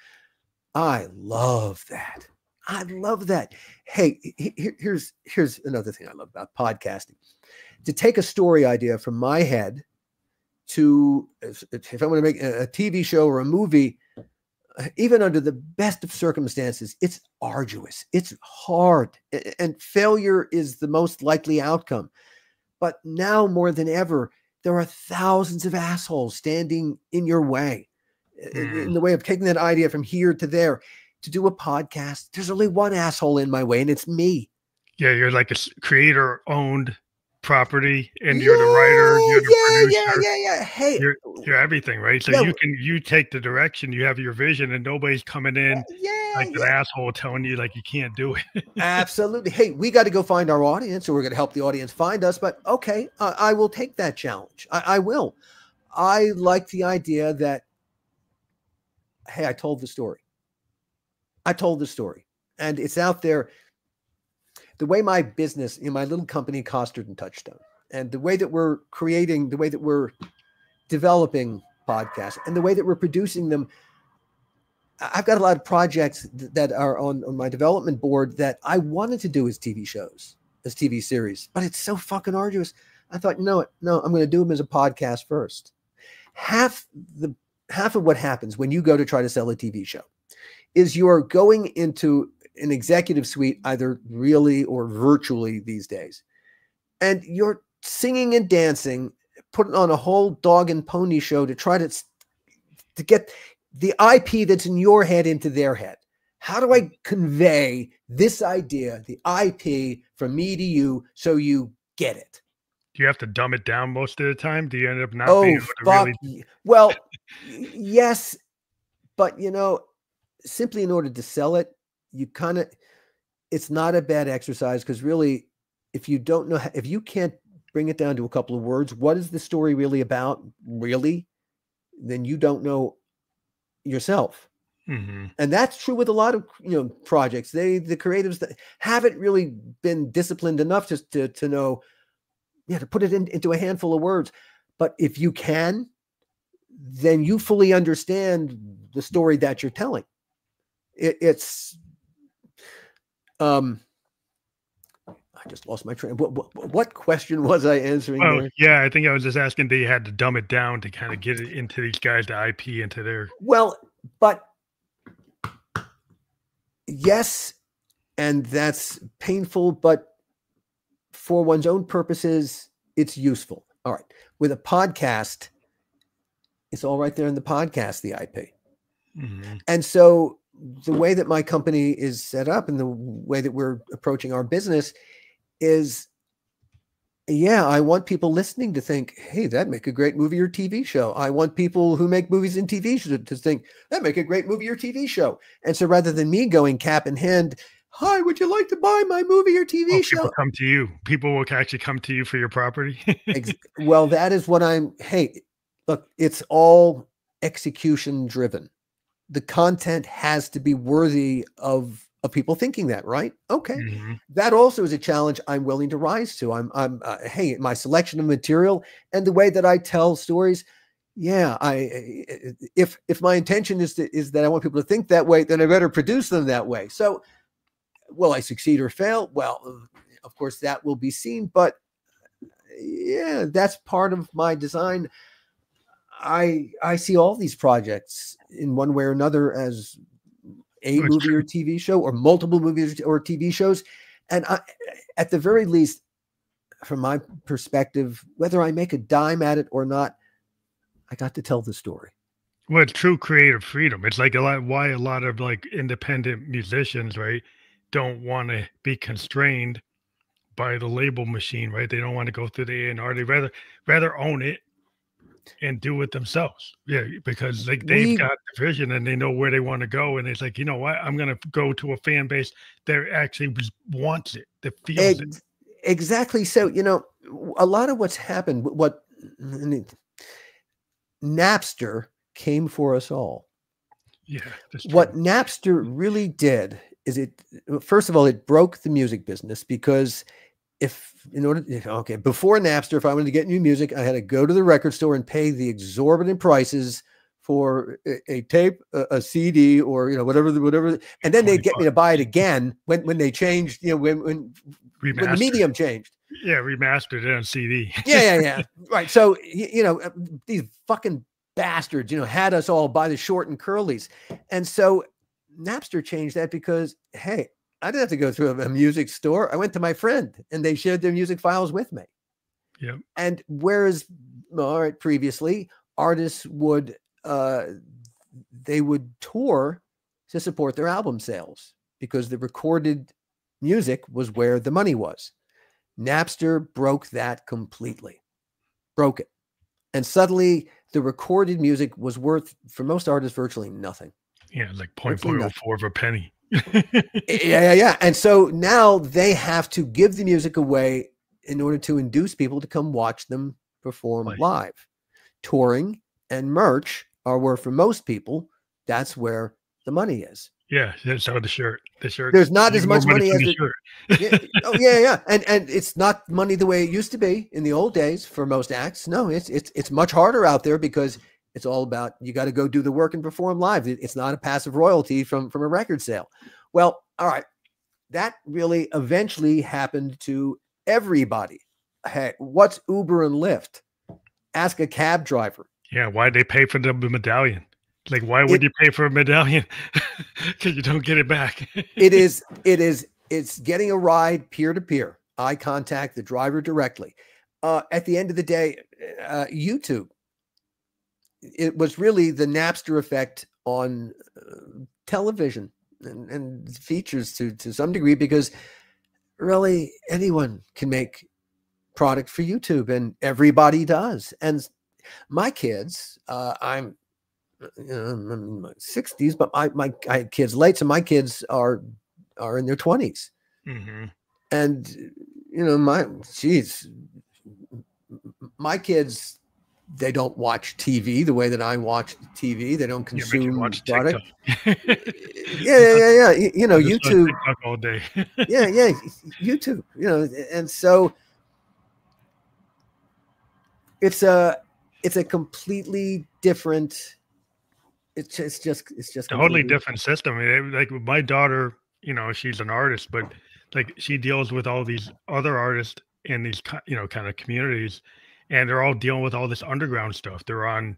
I love that. I love that. Hey, here's another thing I love about podcasting. To take a story idea from my head to, if I want to make a TV show or a movie, even under the best of circumstances, it's arduous, it's hard, and failure is the most likely outcome. But now more than ever, there are thousands of assholes standing in your way, in the way of taking that idea from here to there. To do a podcast, there's only one asshole in my way, and it's me. Yeah, you're like a creator-owned property, and you're the writer, you're the producer. Yeah. Hey, you're everything, right? So you take the direction, you have your vision, and nobody's coming in an asshole telling you like you can't do it. Absolutely. Hey, we got to go find our audience, or we're going to help the audience find us. But okay, I will take that challenge. I will. I like the idea that, hey, I told the story, and it's out there. The way my business, my little company, Costard and Touchstone, and the way that we're creating, the way that we're developing podcasts, and the way that we're producing them, I've got a lot of projects that are on my development board that I wanted to do as TV shows, as TV series, but it's so fucking arduous. I thought, no, I'm going to do them as a podcast first. Half of what happens when you go to try to sell a TV show is you're going into an executive suite, either really or virtually these days, and you're singing and dancing, putting on a whole dog and pony show to try to get the IP that's in your head into their head. How do I convey this idea, the IP, from me to you, so you get it? Do you have to dumb it down most of the time? Do you end up not being Oh, able to fuck. really? Well, yes, but simply in order to sell it, it's not a bad exercise, because really, if you don't know, if you can't bring it down to a couple of words, what is the story really about, really, then you don't know yourself. Mhm. And that's true with a lot of projects. The creatives that haven't really been disciplined enough to know, to put it into a handful of words. But if you can, then you fully understand the story that you're telling. It's I just lost my train. What question was I answering Well, there? yeah, I think I was just asking, they had to dumb it down to kind of get it into these guys, the IP into their. Well, but yes, and that's painful, but for one's own purposes, it's useful. All right. With a podcast, it's all right there in the podcast, the IP. Mhm. And so the way that my company is set up and the way that we're approaching our business is, I want people listening to think, hey, that'd make a great movie or TV show. I want people who make movies and TV shows to think, that'd make a great movie or TV show. And so rather than me going cap in hand, hi, would you like to buy my movie or TV show? People come to you. People will actually come to you for your property. Well, that is what hey, look, it's all execution driven. The content has to be worthy of people thinking that, right? Okay. Mhm. That also is a challenge I'm willing to rise to. Hey, my selection of material and the way that I tell stories. Yeah. If my intention is that I want people to think that way, then I better produce them that way. So will I succeed or fail? Well, of course that will be seen, but yeah, that's part of my design. I see all these projects in one way or another as a That's movie true. or TV show, or multiple movies or TV shows. And at the very least, from my perspective, whether I make a dime at it or not, I got to tell the story. Well, it's true creative freedom. It's like why a lot of like independent musicians, right, don't want to be constrained by the label machine, right? They don't want to go through the A&R. They rather own it and do it themselves. Yeah, because like they've We got the vision and they know where they want to go. And it's like, you know what? I'm gonna go to a fan base that actually wants it, that feels it. exactly. So, a lot of what's happened, what Napster came for us all. Yeah, that's true. What Napster really did is first of all, it broke the music business, because before Napster, if I wanted to get new music, I had to go to the record store and pay the exorbitant prices for a tape, a CD, or whatever, and then they'd get me to buy it again when they changed, when the medium changed. Yeah, remastered it on CD. Yeah. Right. So these fucking bastards, had us all by the short and curlies, and so Napster changed that, because hey, I didn't have to go through a music store. I went to my friend and they shared their music files with me. Yeah. And whereas, previously artists would, they would tour to support their album sales, because the recorded music was where the money was. Napster broke that completely, broke it. And suddenly the recorded music was worth, for most artists, virtually nothing. Yeah, like 0.04 of a penny. Yeah. And so now they have to give the music away in order to induce people to come watch them perform live. Touring and merch are where, for most people, that's where the money is. Yeah, so the shirt. There's not as much money as the shirt. Yeah. And it's not money the way it used to be in the old days for most acts. No, it's much harder out there, because it's all about, you got to go do the work and perform live. It's not a passive royalty from a record sale. Well, all right. That really eventually happened to everybody. Hey, what's Uber and Lyft? Ask a cab driver. Yeah, why'd they pay for the medallion? Like, why would you pay for a medallion? Because you don't get it back. It's getting a ride peer to peer. I contact the driver directly. At the end of the day, YouTube, it was really the Napster effect on television and features to some degree, because really anyone can make product for YouTube, and everybody does. And my kids, I'm I'm in my 60s, but I had kids late, so my kids are in their 20s. Mm-hmm. And my kids, they don't watch TV the way that I watch TV. They don't consume watch product. Yeah. YouTube TikTok all day. yeah, YouTube. And so it's a completely different. It's just totally different system. I mean, like my daughter, she's an artist, but like she deals with all these other artists in these kind of communities, and they're all dealing with all this underground stuff. They're on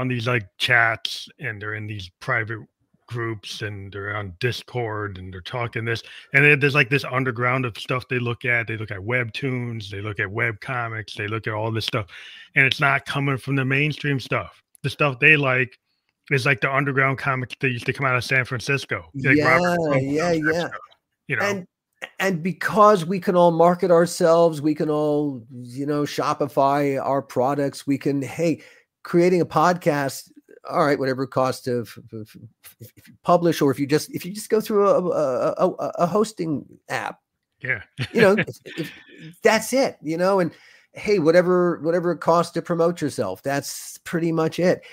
these like chats, and they're in these private groups, and they're on Discord, and they're talking this, and there's like this underground of stuff they look at. They look at webtoons, they look at web comics, they look at all this stuff, and it's not coming from the mainstream stuff. The stuff they like is like the underground comics that used to come out of San Francisco. Like And because we can all market ourselves, we can all, Shopify our products. We can, creating a podcast. All right, whatever it costs to if you publish, or if you just go through a hosting app. Yeah, that's it. And hey, whatever it costs to promote yourself. That's pretty much it.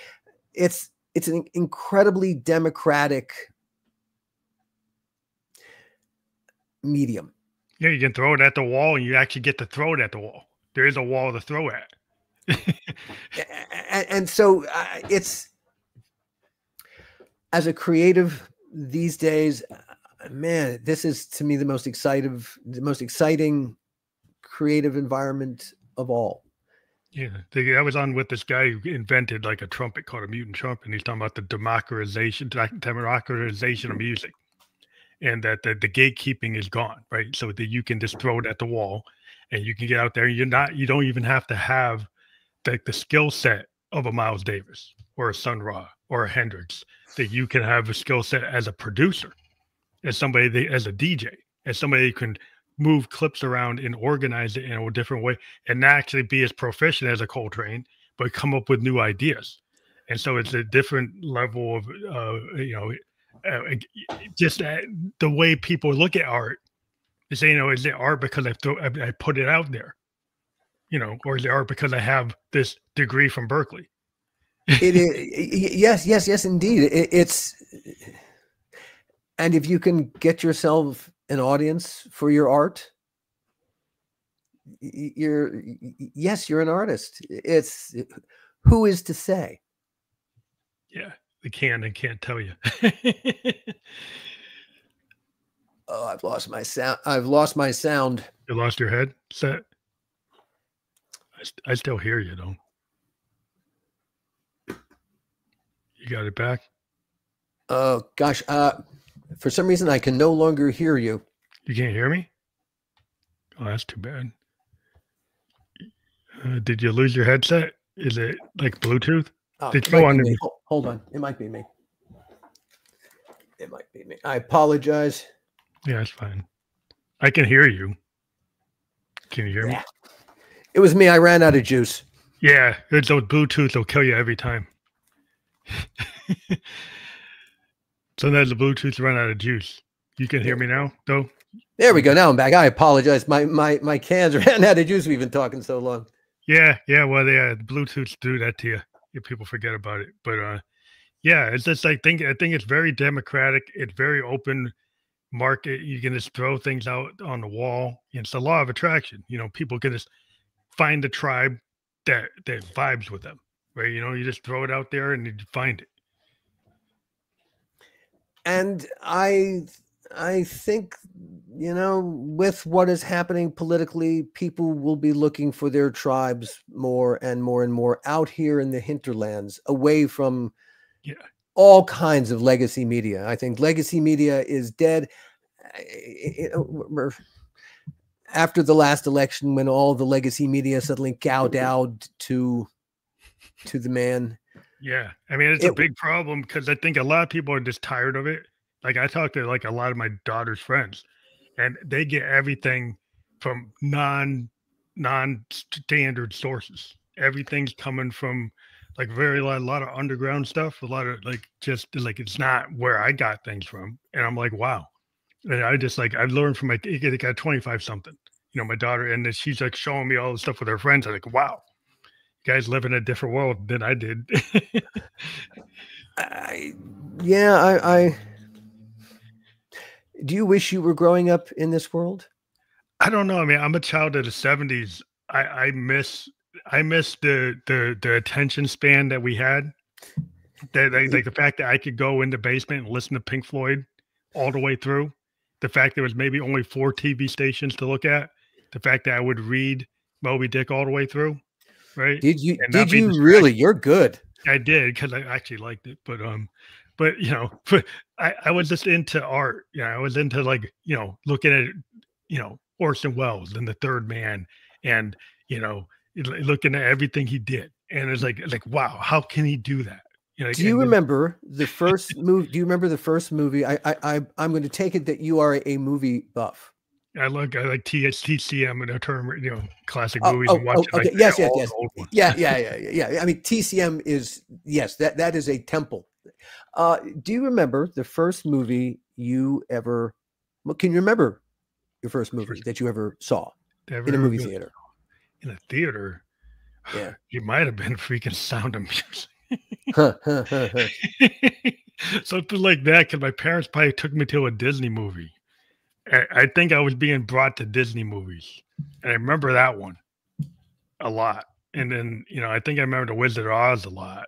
It's an incredibly democratic medium. Yeah, you can throw it at the wall, and you actually get to throw it at the wall. There is a wall to throw at. and so it's, as a creative these days, man, this is to me the most exciting creative environment of all. Yeah, I was on with this guy who invented like a trumpet called a mutant trumpet, and he's talking about the democratization of music, and that the gatekeeping is gone, right? So that you can just throw it at the wall, and you can get out there. You don't even have to have the skill set of a Miles Davis or a Sun Ra or a Hendrix. That you can have a skill set as a producer, as somebody as a DJ, as somebody who can move clips around and organize it in a different way, and not actually be as proficient as a Coltrane, but come up with new ideas. And so it's a different level of, just the way people look at art. They say, is it art because I put it out there, or is it art because I have this degree from Berkeley? It is, yes, indeed. It's, and if you can get yourself an audience for your art, you're an artist. It's, who is to say? Yeah, they can't tell you. Oh, I've lost my sound. You lost your headset? I still hear you though. You got it back? Oh gosh, for some reason I can no longer hear you. You can't hear me? Oh, that's too bad. Did you lose your headset? Is it like Bluetooth? Did you go on? Hold on, it might be me. I apologize. Yeah, it's fine. I can hear you. Can you hear me? It was me. I ran out of juice. Yeah, it's those Bluetooth will kill you every time. Sometimes the Bluetooth run out of juice. You can hear me now, though? There we go. Now I'm back. I apologize. My cans ran out of juice. We've been talking so long. Yeah. Well, Bluetooth do that to you if people forget about it. But yeah, it's just I think it's very democratic. It's very open market. You can just throw things out on the wall. It's a law of attraction. People can just find a tribe that vibes with them, right? You just throw it out there and you find it. And I think, with what is happening politically, people will be looking for their tribes more and more and more out here in the hinterlands, away from all kinds of legacy media. I think legacy media is dead. After the last election, when all the legacy media suddenly kowtowed to the man. Yeah. I mean, it's a big problem because I think a lot of people are just tired of it. Like I talk to like a lot of my daughter's friends, and they get everything from non-standard sources. Everything's coming from like a lot of underground stuff, a lot of like just like it's not where I got things from. And I'm like, wow. And I just like I've learned from my I got 25 something, you know, my daughter, and then she's like showing me all the stuff with her friends. I'm like, wow, you guys live in a different world than I did. I do you wish you were growing up in this world? I don't know. I mean, I'm a child of the 70s. I miss the attention span that we had. Like the fact that I could go in the basement and listen to Pink Floyd all the way through. The fact there was maybe only 4 TV stations to look at. The fact that I would read Moby Dick all the way through. Right. Did you really? You're good. I did because I actually liked it. But you know, I was just into art. You know, I was into like, you know, looking at, you know, Orson Welles and The Third Man, and you know, looking at everything he did, and it's like wow, how can he do that? You know, do you remember the first movie? Do you remember the first movie? I'm going to take it that you are a movie buff. I like TCM and a term, you know, classic movies. And watching, okay. Like, yes. Yeah. I mean, TCM is that is a temple. Do you remember the first movie you ever? Well, can you remember your first movie that you ever saw in a movie theater? In a theater, yeah, it might have been freaking Sound of Music. Something like that, because my parents probably took me to a Disney movie. I think I was being brought to Disney movies, and I remember that one a lot. And then, you know, I think I remember The Wizard of Oz a lot.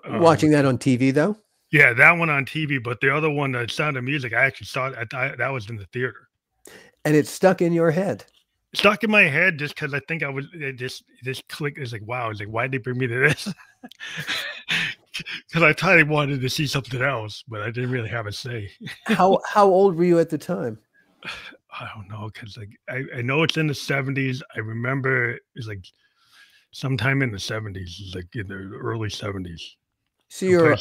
Watching that on TV, though? Yeah, that one on TV, but the other one, The Sound of Music, I actually saw it. That was in the theater. And it stuck in your head? Stuck in my head just because I think it just clicked. It's like, wow. It's like, why'd they bring me to this? Because I thought I wanted to see something else, but I didn't really have a say. How old were you at the time? I don't know, because like I know it's in the 70s. I remember it's like sometime in the 70s, like in the early 70s. So you're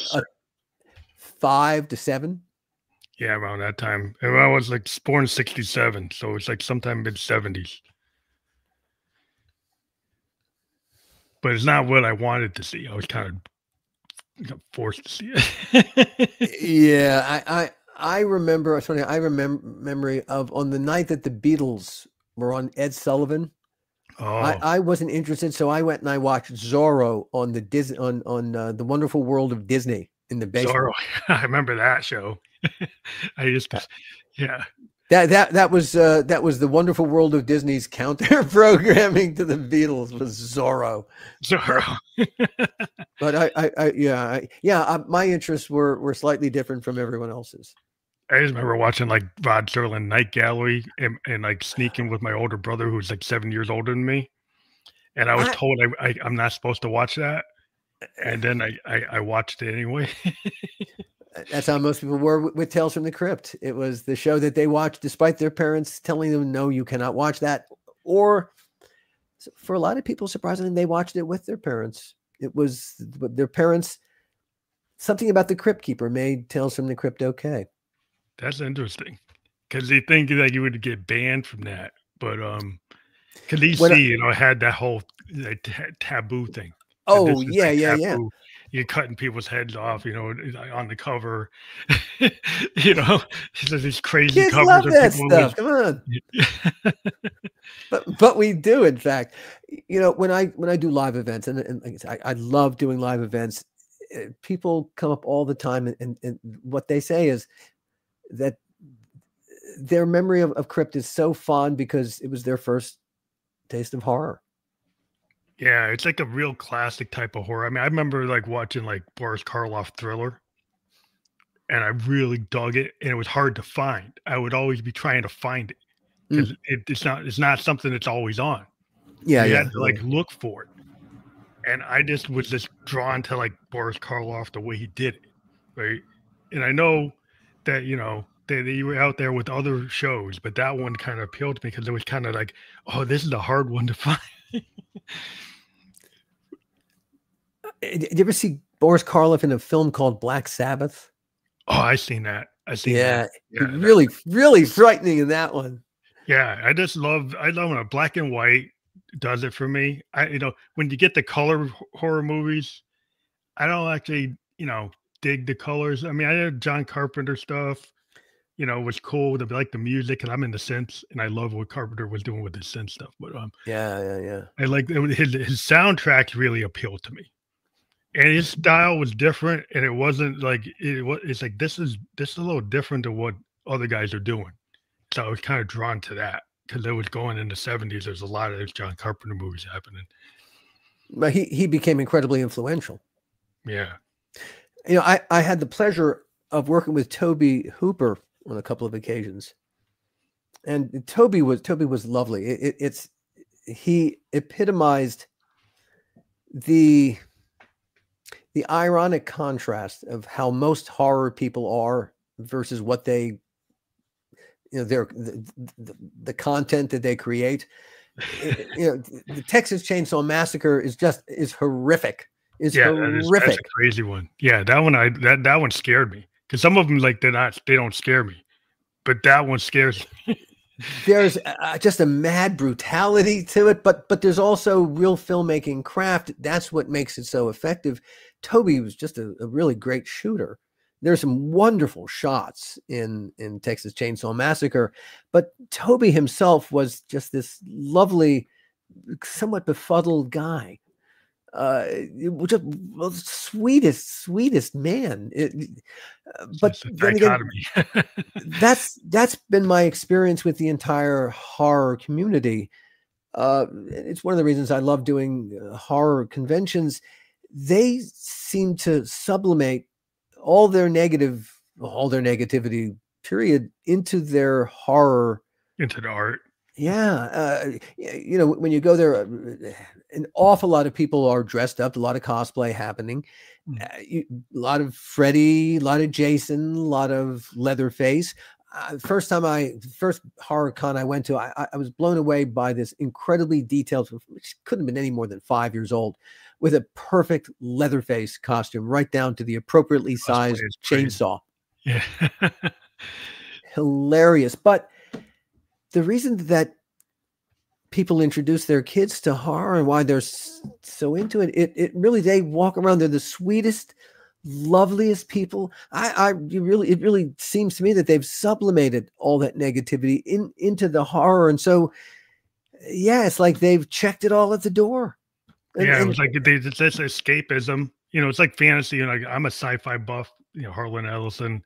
5 to 7? Yeah, around that time. And I was like born in 67, so it's like sometime mid 70s. But it's not what I wanted to see. I was kind of, you know, forced to see it. Yeah, I remember. It's funny. I remember memory of on the night that the Beatles were on Ed Sullivan. Oh. I wasn't interested, so I went and I watched Zorro on the the Wonderful World of Disney in the basement. Zorro. I remember that show. I used to, yeah. That was the Wonderful World of Disney's counter programming to the Beatles was Zorro. Zorro. But my interests were slightly different from everyone else's. I just remember watching like Rod Serling Night Gallery and like sneaking with my older brother who's like 7 years older than me, and I was told I'm not supposed to watch that, and then I watched it anyway. That's how most people were with Tales from the Crypt. It was the show that they watched despite their parents telling them, no, you cannot watch that. Or for a lot of people, surprisingly, they watched it with their parents. It was their parents. Something about the Crypt Keeper made Tales from the Crypt okay. That's interesting. Because they think that you would get banned from that. But because EC, had that whole taboo thing. Oh, yeah. You're cutting people's heads off, on the cover. These crazy kids covers love of that people. Stuff. Come on. but we do, in fact. When I do live events, and I love doing live events, people come up all the time, and what they say is that their memory of Crypt is so fond because it was their first taste of horror. Yeah, it's like a real classic type of horror. I mean, I remember like watching like Boris Karloff Thriller, and I really dug it, and it was hard to find. I would always be trying to find it because it's not something that's always on. Yeah, you had to like look for it, and I just was just drawn to like Boris Karloff the way he did it, right? And I know that that you were out there with other shows, but that one kind of appealed to me because it was kind of like, oh, this is a hard one to find. Did you ever see Boris Karloff in a film called Black Sabbath? Oh, I seen that. Yeah, really, really frightening in that one. Yeah, I love a black and white, does it for me. When you get the color horror movies, I don't actually, dig the colors. I mean, I did John Carpenter stuff, was cool. Like the music, and I'm in the synths, and I love what Carpenter was doing with the synth stuff. But Yeah. I like his soundtracks really appealed to me, and his style was different, and it wasn't like it's like this is a little different than what other guys are doing. So I was kind of drawn to that because it was going in the 70s. There's a lot of those John Carpenter movies happening. But he became incredibly influential. Yeah. I had the pleasure of working with Toby Hooper on a couple of occasions, and Toby was lovely. He epitomized the ironic contrast of how most horror people are versus what they, the content that they create. The Texas Chainsaw Massacre is horrific. Horrific. That's a crazy one. Yeah, that one that one scared me because some of them they don't scare me, but that one scares me. There's just a mad brutality to it, but there's also real filmmaking craft. That's what makes it so effective. Toby was just a really great shooter. There's some wonderful shots in Texas Chainsaw Massacre, but Toby himself was just this lovely, somewhat befuddled guy. Just sweetest man. But then again, that's been my experience with the entire horror community. It's one of the reasons I love doing horror conventions. They seem to sublimate all their negativity, period, into their horror, into the art. Yeah. When you go there, an awful lot of people are dressed up, a lot of cosplay happening, a lot of Freddy, a lot of Jason, a lot of Leatherface. First horror con I went to, I was blown away by this incredibly detailed, which couldn't have been any more than 5 years old, with a perfect Leatherface costume, right down to the appropriately sized chainsaw. Yeah. Hilarious. But the reason that people introduce their kids to horror and why they're so into it, it really, they walk around, they're the sweetest, loveliest people. It really seems to me that they've sublimated all that negativity into the horror. And so, yeah, it's like they've checked it all at the door. It was like this escapism. It's like fantasy. I'm a sci-fi buff. Harlan Ellison,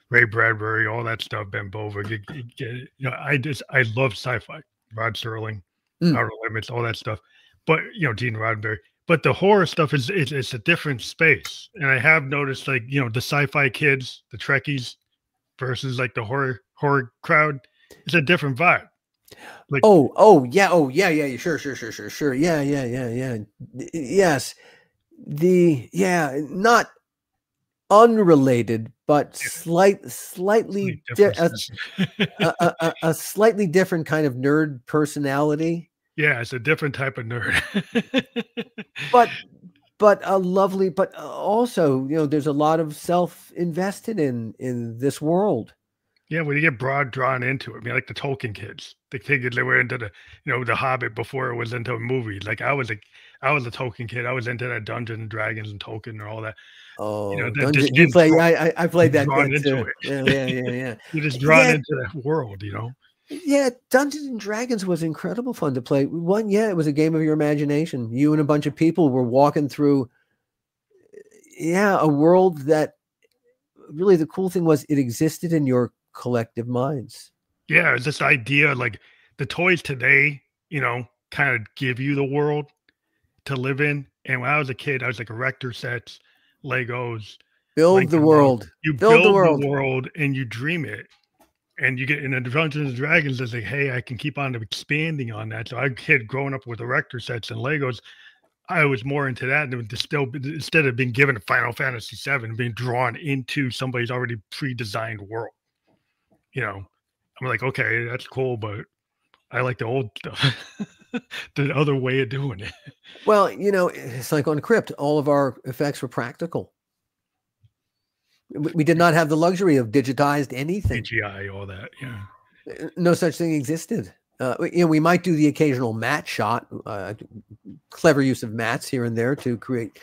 Ray Bradbury, all that stuff. Ben Bova. I love sci-fi. Rod Serling, Outer Limits, all that stuff. But Gene Roddenberry. But the horror stuff it's a different space. And I have noticed the sci-fi kids, the Trekkies, versus the horror crowd. It's a different vibe. Yeah. Sure. Yeah. Yes. Not unrelated, but slightly a slightly different kind of nerd personality. Yeah, it's a different type of nerd. but a lovely, but also, there's a lot of self invested in this world. Yeah, when you get drawn into it, I mean, like the Tolkien kids, the kids that were into the Hobbit before it was into a movie. Like I was a Tolkien kid. I was into that Dungeons and Dragons and Tolkien and all that. Oh, you play? I played that too. Yeah. You're just drawn into that world, Yeah, Dungeons and Dragons was incredible fun to play. It was a game of your imagination. You and a bunch of people were walking through, a world that really the cool thing was it existed in your collective minds. Yeah, it's this idea like the toys today, kind of give you the world to live in. And when I was a kid, I was like erector sets, Legos. Build the world. You build the world and you dream it. And you get in the Dungeons and Dragons, it's like, hey, I can keep on expanding on that. So I kid growing up with erector sets and Legos, I was more into that than instead of being given a Final Fantasy VII, being drawn into somebody's already pre-designed world. I'm like, okay, that's cool, but I like the old stuff, the other way of doing it. Well, it's like on Crypt, all of our effects were practical. We did not have the luxury of digitized anything. CGI, all that, yeah. No such thing existed. We might do the occasional matte shot, clever use of mats here and there to create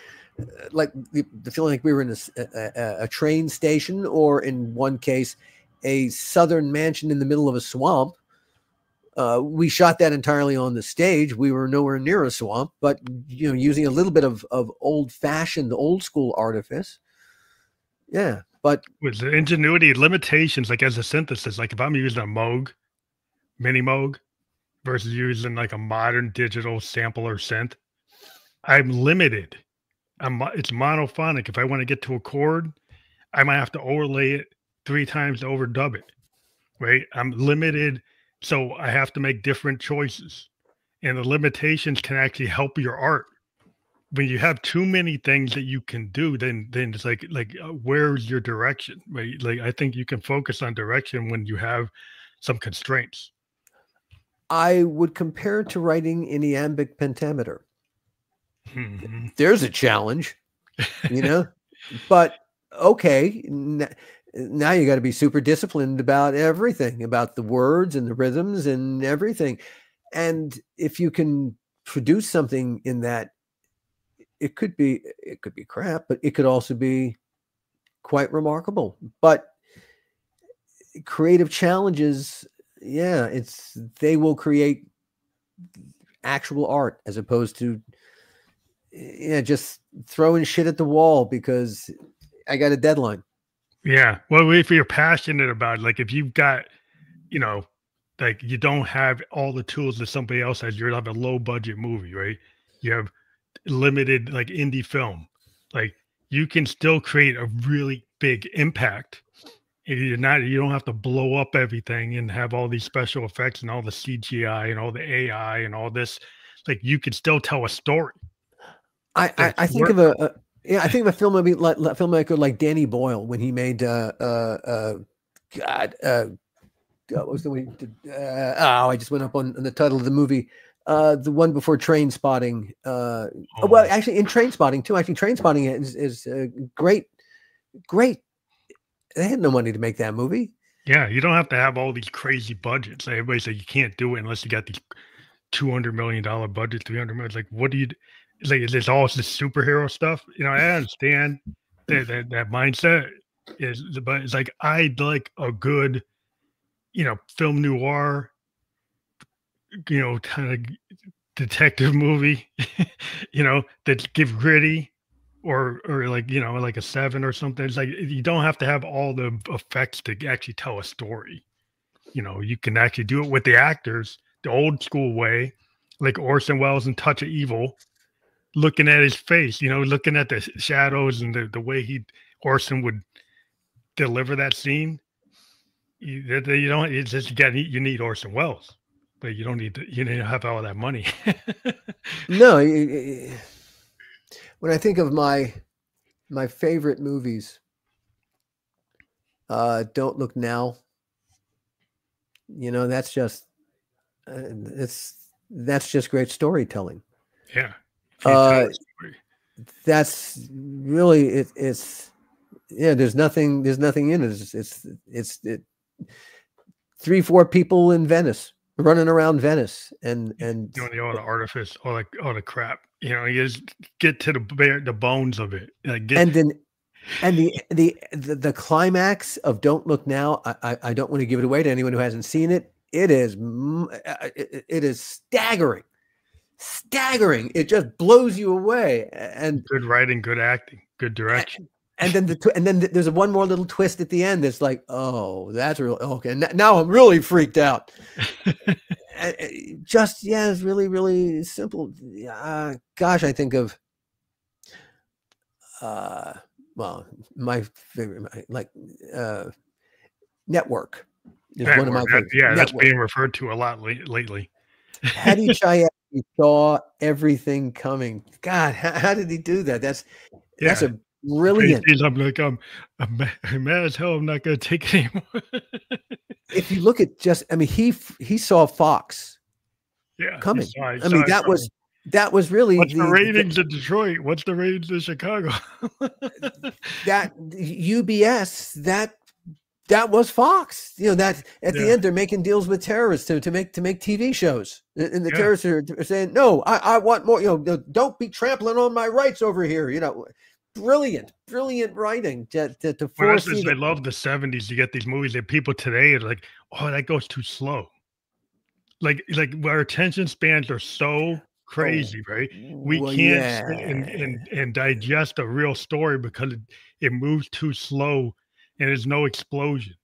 like the feeling like we were in a train station, or in one case, a southern mansion in the middle of a swamp. We shot that entirely on the stage. We were nowhere near a swamp, but using a little bit of old-fashioned, old-school artifice. Yeah, but with the ingenuity limitations, like as a synthesis, like if I'm using a Moog, mini Moog, versus using like a modern digital sampler synth, I'm limited. It's monophonic. If I want to get to a chord, I might have to overlay it 3 times to overdub it. Right? I'm limited, so I have to make different choices, and the limitations can actually help your art. When you have too many things that you can do, then it's like where's your direction, right? Like I think you can focus on direction when you have some constraints. I would compare it to writing in iambic pentameter. Mm-hmm. There's a challenge, but okay. Now you got to be super disciplined about everything, about the words and the rhythms and everything. And if you can produce something in that, it could be crap, but it could also be quite remarkable. But creative challenges, they will create actual art as opposed to just throwing shit at the wall because I got a deadline. Yeah. Well, if you're passionate about it, like if you've got, like you don't have all the tools that somebody else has, you're have a low budget movie, right? You have limited like indie film, like you can still create a really big impact. You don't have to blow up everything and have all these special effects and all the CGI and all the AI and all this. Like you can still tell a story. I think of a filmmaker like Danny Boyle when he made what was the way he did, I just went up on the title of the movie. The one before Train Spotting. Well, actually, in Train Spotting too. Actually, Train Spotting is great. They had no money to make that movie. Yeah, you don't have to have all these crazy budgets. Everybody said you can't do it unless you got these $200 million budget, 300 million. It's like, what do you? It's like, is this all this superhero stuff? I understand that mindset is, but it's like I'd like a good, film noir, kind of detective movie, that give gritty, or like like a 7 or something. It's like you don't have to have all the effects to actually tell a story. You can actually do it with the actors the old school way, like Orson Welles in Touch of Evil, looking at his face, looking at the shadows and the way Orson would deliver that scene. You don't. It's just you need Orson Welles, but you don't need to have all that money. No, when I think of my favorite movies, Don't Look Now. That's just that's just great storytelling. Yeah. That's really it's there's nothing in it. It's 3-4 people in Venice running around Venice and doing all the artifice, all the crap. You just get to the bones of it. And the climax of Don't Look Now. I don't want to give it away to anyone who hasn't seen it. It is staggering. It just blows you away. And good writing, good acting, good direction. And then there's one more little twist at the end. That's like, oh, that's real. Okay, now I'm really freaked out. It's really, really simple. Gosh, I think of, my favorite, Network is one of my favorites. Yeah, that's being referred to a lot lately. Hattie Chayefsky saw everything coming. God, how did he do that? That's a brilliant. I'm like, I'm mad as hell. I'm not going to take it anymore. If you look at he saw Fox coming. That was really what's the ratings in Detroit? What's the ratings in Chicago? That UBS, That was Fox. You know, that at the Yeah. end they're making deals with terrorists to make TV shows, and the Yeah. terrorists are saying, "No, I want more. You know, don't be trampling on my rights over here." You know, brilliant writing to Well, that's foresee just, I that. love the 70s. You get these movies that people today are like, oh, that goes too slow. Like our attention spans are so Oh, crazy, right? We well, can't sit and yeah. digest a real story because it moves too slow and there's no explosion.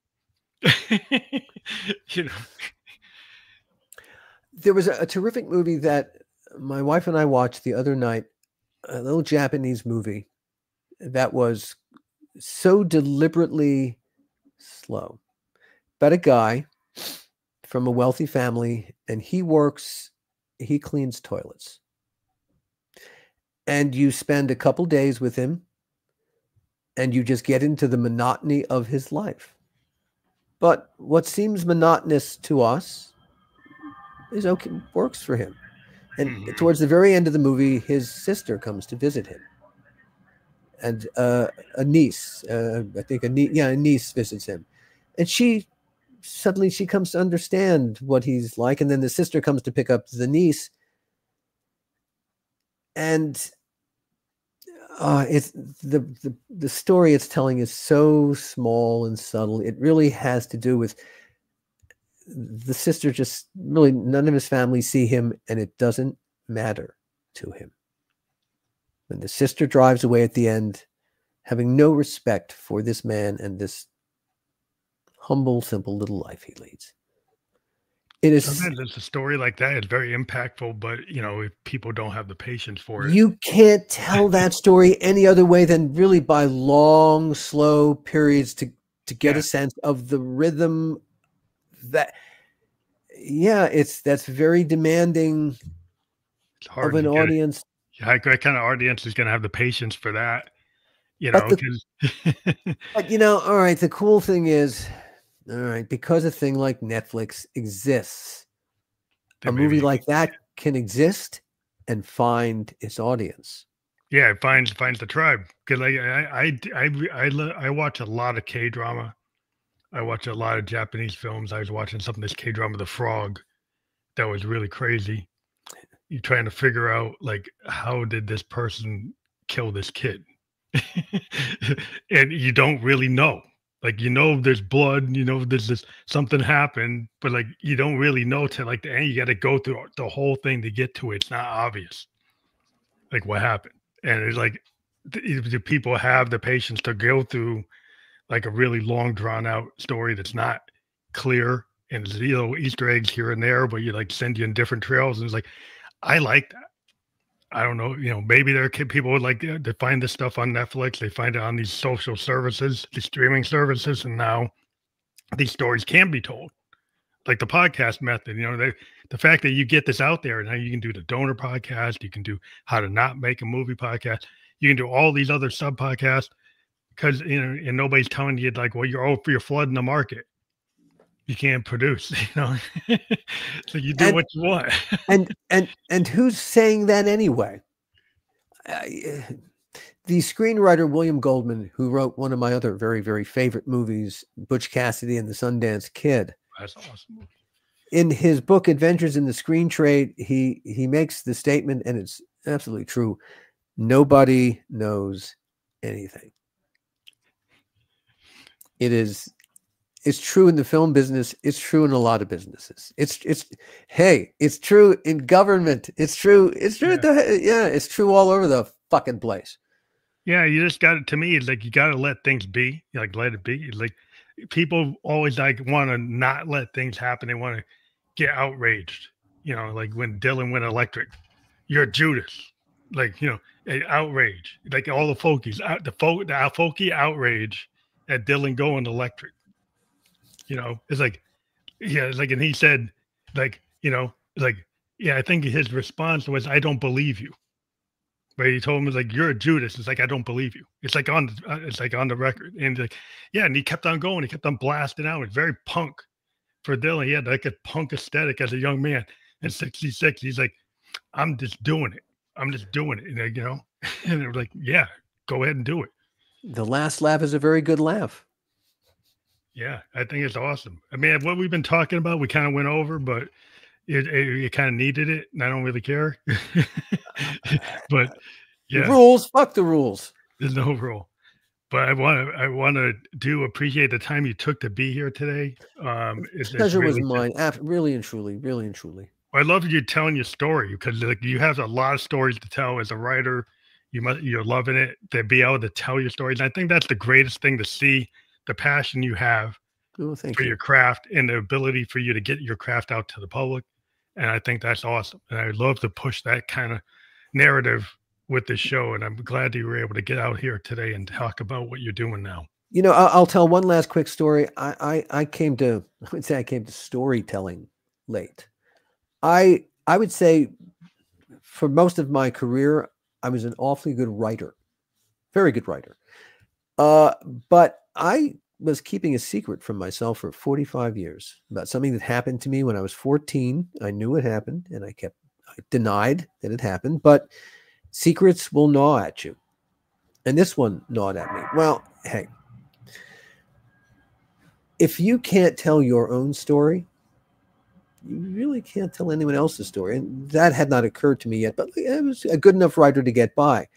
You know? There was a terrific movie that my wife and I watched the other night, a little Japanese movie that was so deliberately slow. About a guy from a wealthy family, and he cleans toilets. And you spend a couple days with him, and you just get into the monotony of his life. But what seems monotonous to us is okay, works for him. And Mhm. towards the very end of the movie, his sister comes to visit him. And a niece, I think a niece visits him. And suddenly she comes to understand what he's like. And then the sister comes to pick up the niece. And it's the story it's telling is so small and subtle. It really has to do with the sister. Just really, none of his family see him, and it doesn't matter to him. When the sister drives away at the end, having no respect for this man and this humble, simple little life he leads. It is. Sometimes it's a story like that. It's very impactful, but you know, if people don't have the patience for it. You can't tell that story any other way than really by long, slow periods to get Yeah. a sense of the rhythm. That, yeah, that's very demanding It's of hard an to get it. audience. Yeah, what kind of audience is gonna have the patience for that? You But know, the 'cause but you know, all right. The cool thing is, all right, because a thing like Netflix exists, a then maybe movie you like that can exist and find its audience. yeah, it finds the tribe. 'Cause like I watch a lot of K-drama. I watch a lot of Japanese films. I was watching something this K-drama, The Frog, that was really crazy. You're trying to figure out like how did this person kill this kid? And you don't really know. Like you know there's blood, you know there's this something happened, but like you don't really know till like the end. You got to go through the whole thing to get to it. It's not obvious like what happened. And it's like do people have the patience to go through like a really long drawn out story that's not clear and there's Easter eggs here and there, but you like send you in different trails. And it's like, I like that. I don't know, you know, maybe there are people would like they find this stuff on Netflix, they find it on these social services, the streaming services, and now these stories can be told. Like the podcast method, you know, the fact that you get this out there, now you can do the donor podcast, you can do how to not make a movie podcast, you can do all these other sub podcasts because you know, and nobody's telling you like, well, you're flooding the market. You can't produce, you know. So you do And what you want. and who's saying that anyway? The screenwriter William Goldman, who wrote one of my other very, very favorite movies, Butch Cassidy and the Sundance Kid, That's awesome. in his book Adventures in the Screen Trade, he makes the statement, and it's absolutely true: nobody knows anything. It's true in the film business. It's true in a lot of businesses. It's true in government. It's true. It's true. Yeah. It's true all over the fucking place. Yeah, you just got to me, it's like you got to let things be. Like let it be. Like people always like want to not let things happen. They want to get outraged. You know, like when Dylan went electric, you're Judas. Like you know, outrage. Like all the folkies, the folky outrage at Dylan going electric. You know, it's like yeah, it's like and he said like you know like yeah, I think his response was I don't believe you. But he told him, like, "You're a Judas." It's like, "I don't believe you." It's like on the record, and like, yeah, and he kept on going. He kept on blasting out. It's very punk for Dylan. He had like a punk aesthetic as a young man. At 66, he's like, "I'm just doing it. I'm just doing it." And you know, and they were like, "Yeah, go ahead and do it." The last laugh is a very good laugh. Yeah, I think it's awesome. I mean, what we've been talking about, we kind of went over, but you kind of needed it, and I don't really care. But The yeah, rules, fuck the rules. there's no rule. But I want to do appreciate the time you took to be here today. It's Pleasure was really mine. Really and truly, really and truly. I love you telling your story because like you have a lot of stories to tell as a writer. You're loving it to be able to tell your stories. And I think that's the greatest thing to see the passion you have Oh, thank for you. your craft and the ability for you to get your craft out to the public. And I think that's awesome. And I love to push that kind of narrative with this show. And I'm glad that you were able to get out here today and talk about what you're doing now. You know, I'll tell one last quick story. I came to, I would say I came to storytelling late. I would say for most of my career, I was an awfully good writer, very good writer. But I was keeping a secret from myself for 45 years about something that happened to me when I was 14. I knew it happened and I denied that it happened, but secrets will gnaw at you. And this one gnawed at me. Well, hey, if you can't tell your own story, you really can't tell anyone else's story. And that had not occurred to me yet, but I was a good enough writer to get by.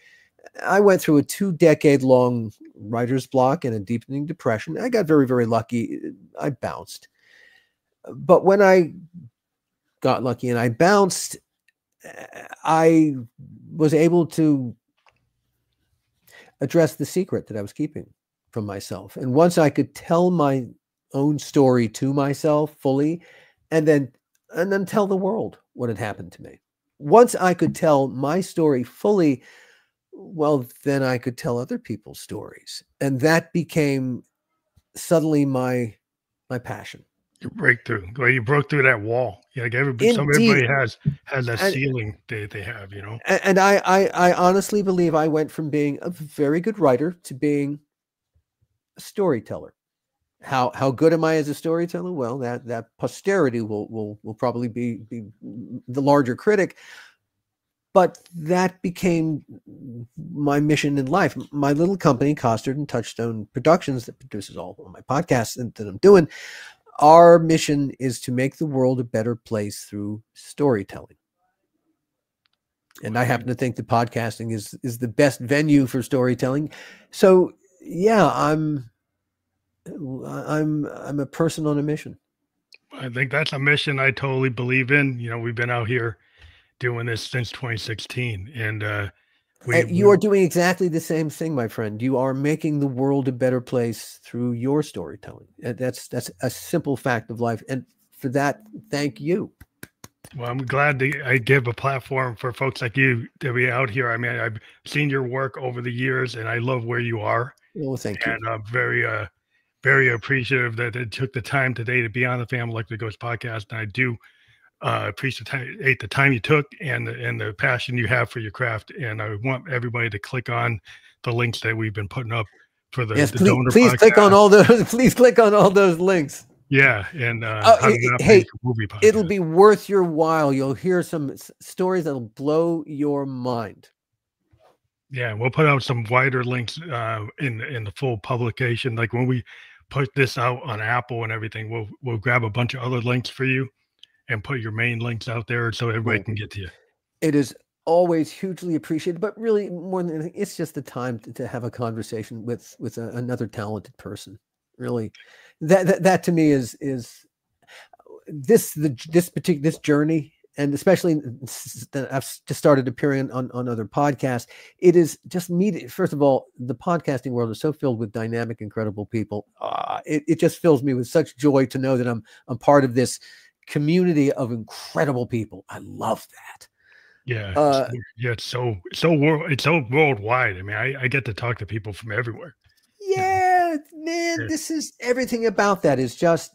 I went through a 2-decade-long writer's block and a deepening depression. I got very, very lucky. I bounced. But when I got lucky and I bounced, I was able to address the secret that I was keeping from myself. And once I could tell my own story to myself fully, and then tell the world what had happened to me. Once I could tell my story fully, well, then I could tell other people's stories. And that became suddenly my passion. Your breakthrough. Well, you broke through that wall. Yeah, like Indeed. everybody has that ceiling they have, you know. And I honestly believe I went from being a very good writer to being a storyteller. How good am I as a storyteller? Well, that posterity will probably be the larger critic. But that became my mission in life. My little company, Costard and Touchstone Productions, that produces all of my podcasts that I'm doing, our mission is to make the world a better place through storytelling. And I happen to think that podcasting is the best venue for storytelling. So yeah, I'm a person on a mission. I think that's a mission I totally believe in. You know, we've been out here doing this since 2016, and you are doing exactly the same thing, my friend. You are making the world a better place through your storytelling. That's a simple fact of life, and for that, thank you. Well, I'm glad that I give a platform for folks like you to be out here. I mean, I've seen your work over the years, and I love where you are. Well, thank you. And I'm very appreciative that it took the time today to be on the Family Electric Ghost podcast. And I do appreciate the time you took and the passion you have for your craft. And I want everybody to click on the links that we've been putting up for the donor please podcast. Click on all those. Please click on all those links. Yeah, and hey, it'll be worth your while. You'll hear some stories that'll blow your mind. Yeah, we'll put out some wider links in the full publication. Like when we put this out on Apple and everything, we'll grab a bunch of other links for you and put your main links out there so everybody can get to you. It is always hugely appreciated, but really more than anything, it's just the time to have a conversation with another talented person. Really, that to me is this journey. And especially that I've just started appearing on other podcasts. It is just me. First of all, the podcasting world is so filled with dynamic, incredible people. It just fills me with such joy to know that I'm part of this community of incredible people. I love that. Yeah, it's so worldwide. I mean, I get to talk to people from everywhere. Yeah, man, this is everything about that is just,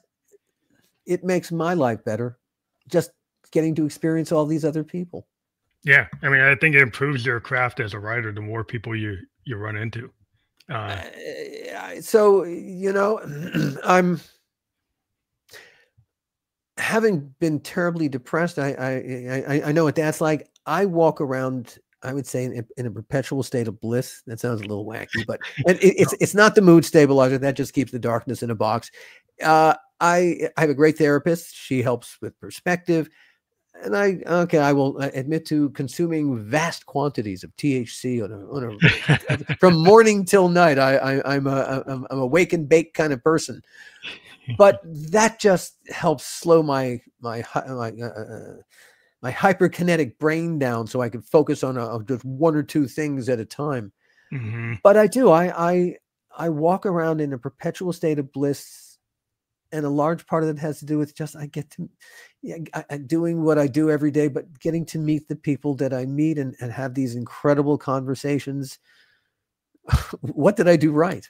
it makes my life better. Just getting to experience all these other people. Yeah, I mean, I think it improves your craft as a writer the more people you run into. So you know, I'm having been terribly depressed. I know what that's like. I walk around I would say in a perpetual state of bliss. That sounds a little wacky, but it's not the mood stabilizer. That just keeps the darkness in a box. I have a great therapist. She helps with perspective. And I will admit to consuming vast quantities of THC from morning till night. I'm a wake and bake kind of person, but that just helps slow my hyperkinetic brain down, so I can focus on just one or two things at a time. Mm-hmm. But I walk around in a perpetual state of bliss. And a large part of it has to do with just I get to doing what I do every day, but getting to meet the people that I meet and have these incredible conversations. What did I do right?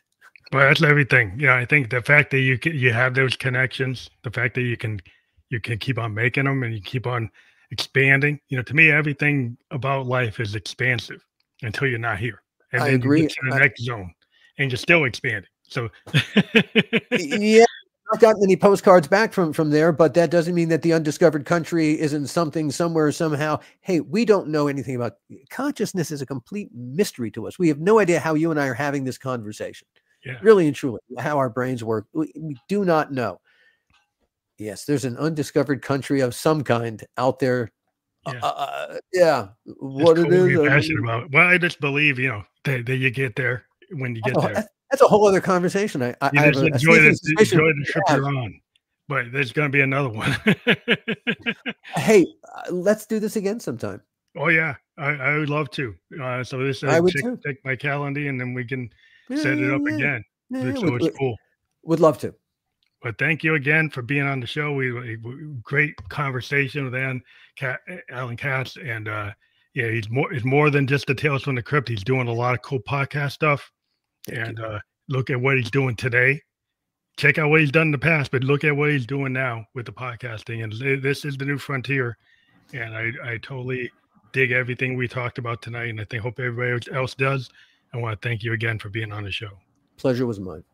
Well, that's everything. I think the fact that you have those connections, the fact that you can keep on making them and you keep on expanding. To me, everything about life is expansive until you're not here, and I then agree. you get to the next zone, and you're still expanding. So, yeah. I've gotten any postcards back from there, but that doesn't mean that the undiscovered country isn't something somewhere somehow. Hey, we don't know anything about consciousness. Is a complete mystery to us. We have no idea how you and I are having this conversation. Yeah. Really and truly, how our brains work. We do not know. Yes, there's an undiscovered country of some kind out there. Yeah. What it is? Passionate about. Well, I just believe that you get there when you get there. That's a whole other conversation. I have enjoy the trip you're on, but there's going to be another one. Hey, let's do this again sometime. Oh yeah, I would love to. So this I would check my calendar, and then we can set it up again. So it's cool. Would love to. But thank you again for being on the show. We great conversation with Alan Katz, and he's more than just the Tales from the Crypt. He's doing a lot of cool podcast stuff. And look at what he's doing today. Check out what he's done in the past, but look at what he's doing now with the podcasting. And this is the new frontier. And I totally dig everything we talked about tonight. And hope everybody else does. I want to thank you again for being on the show. Pleasure was mine.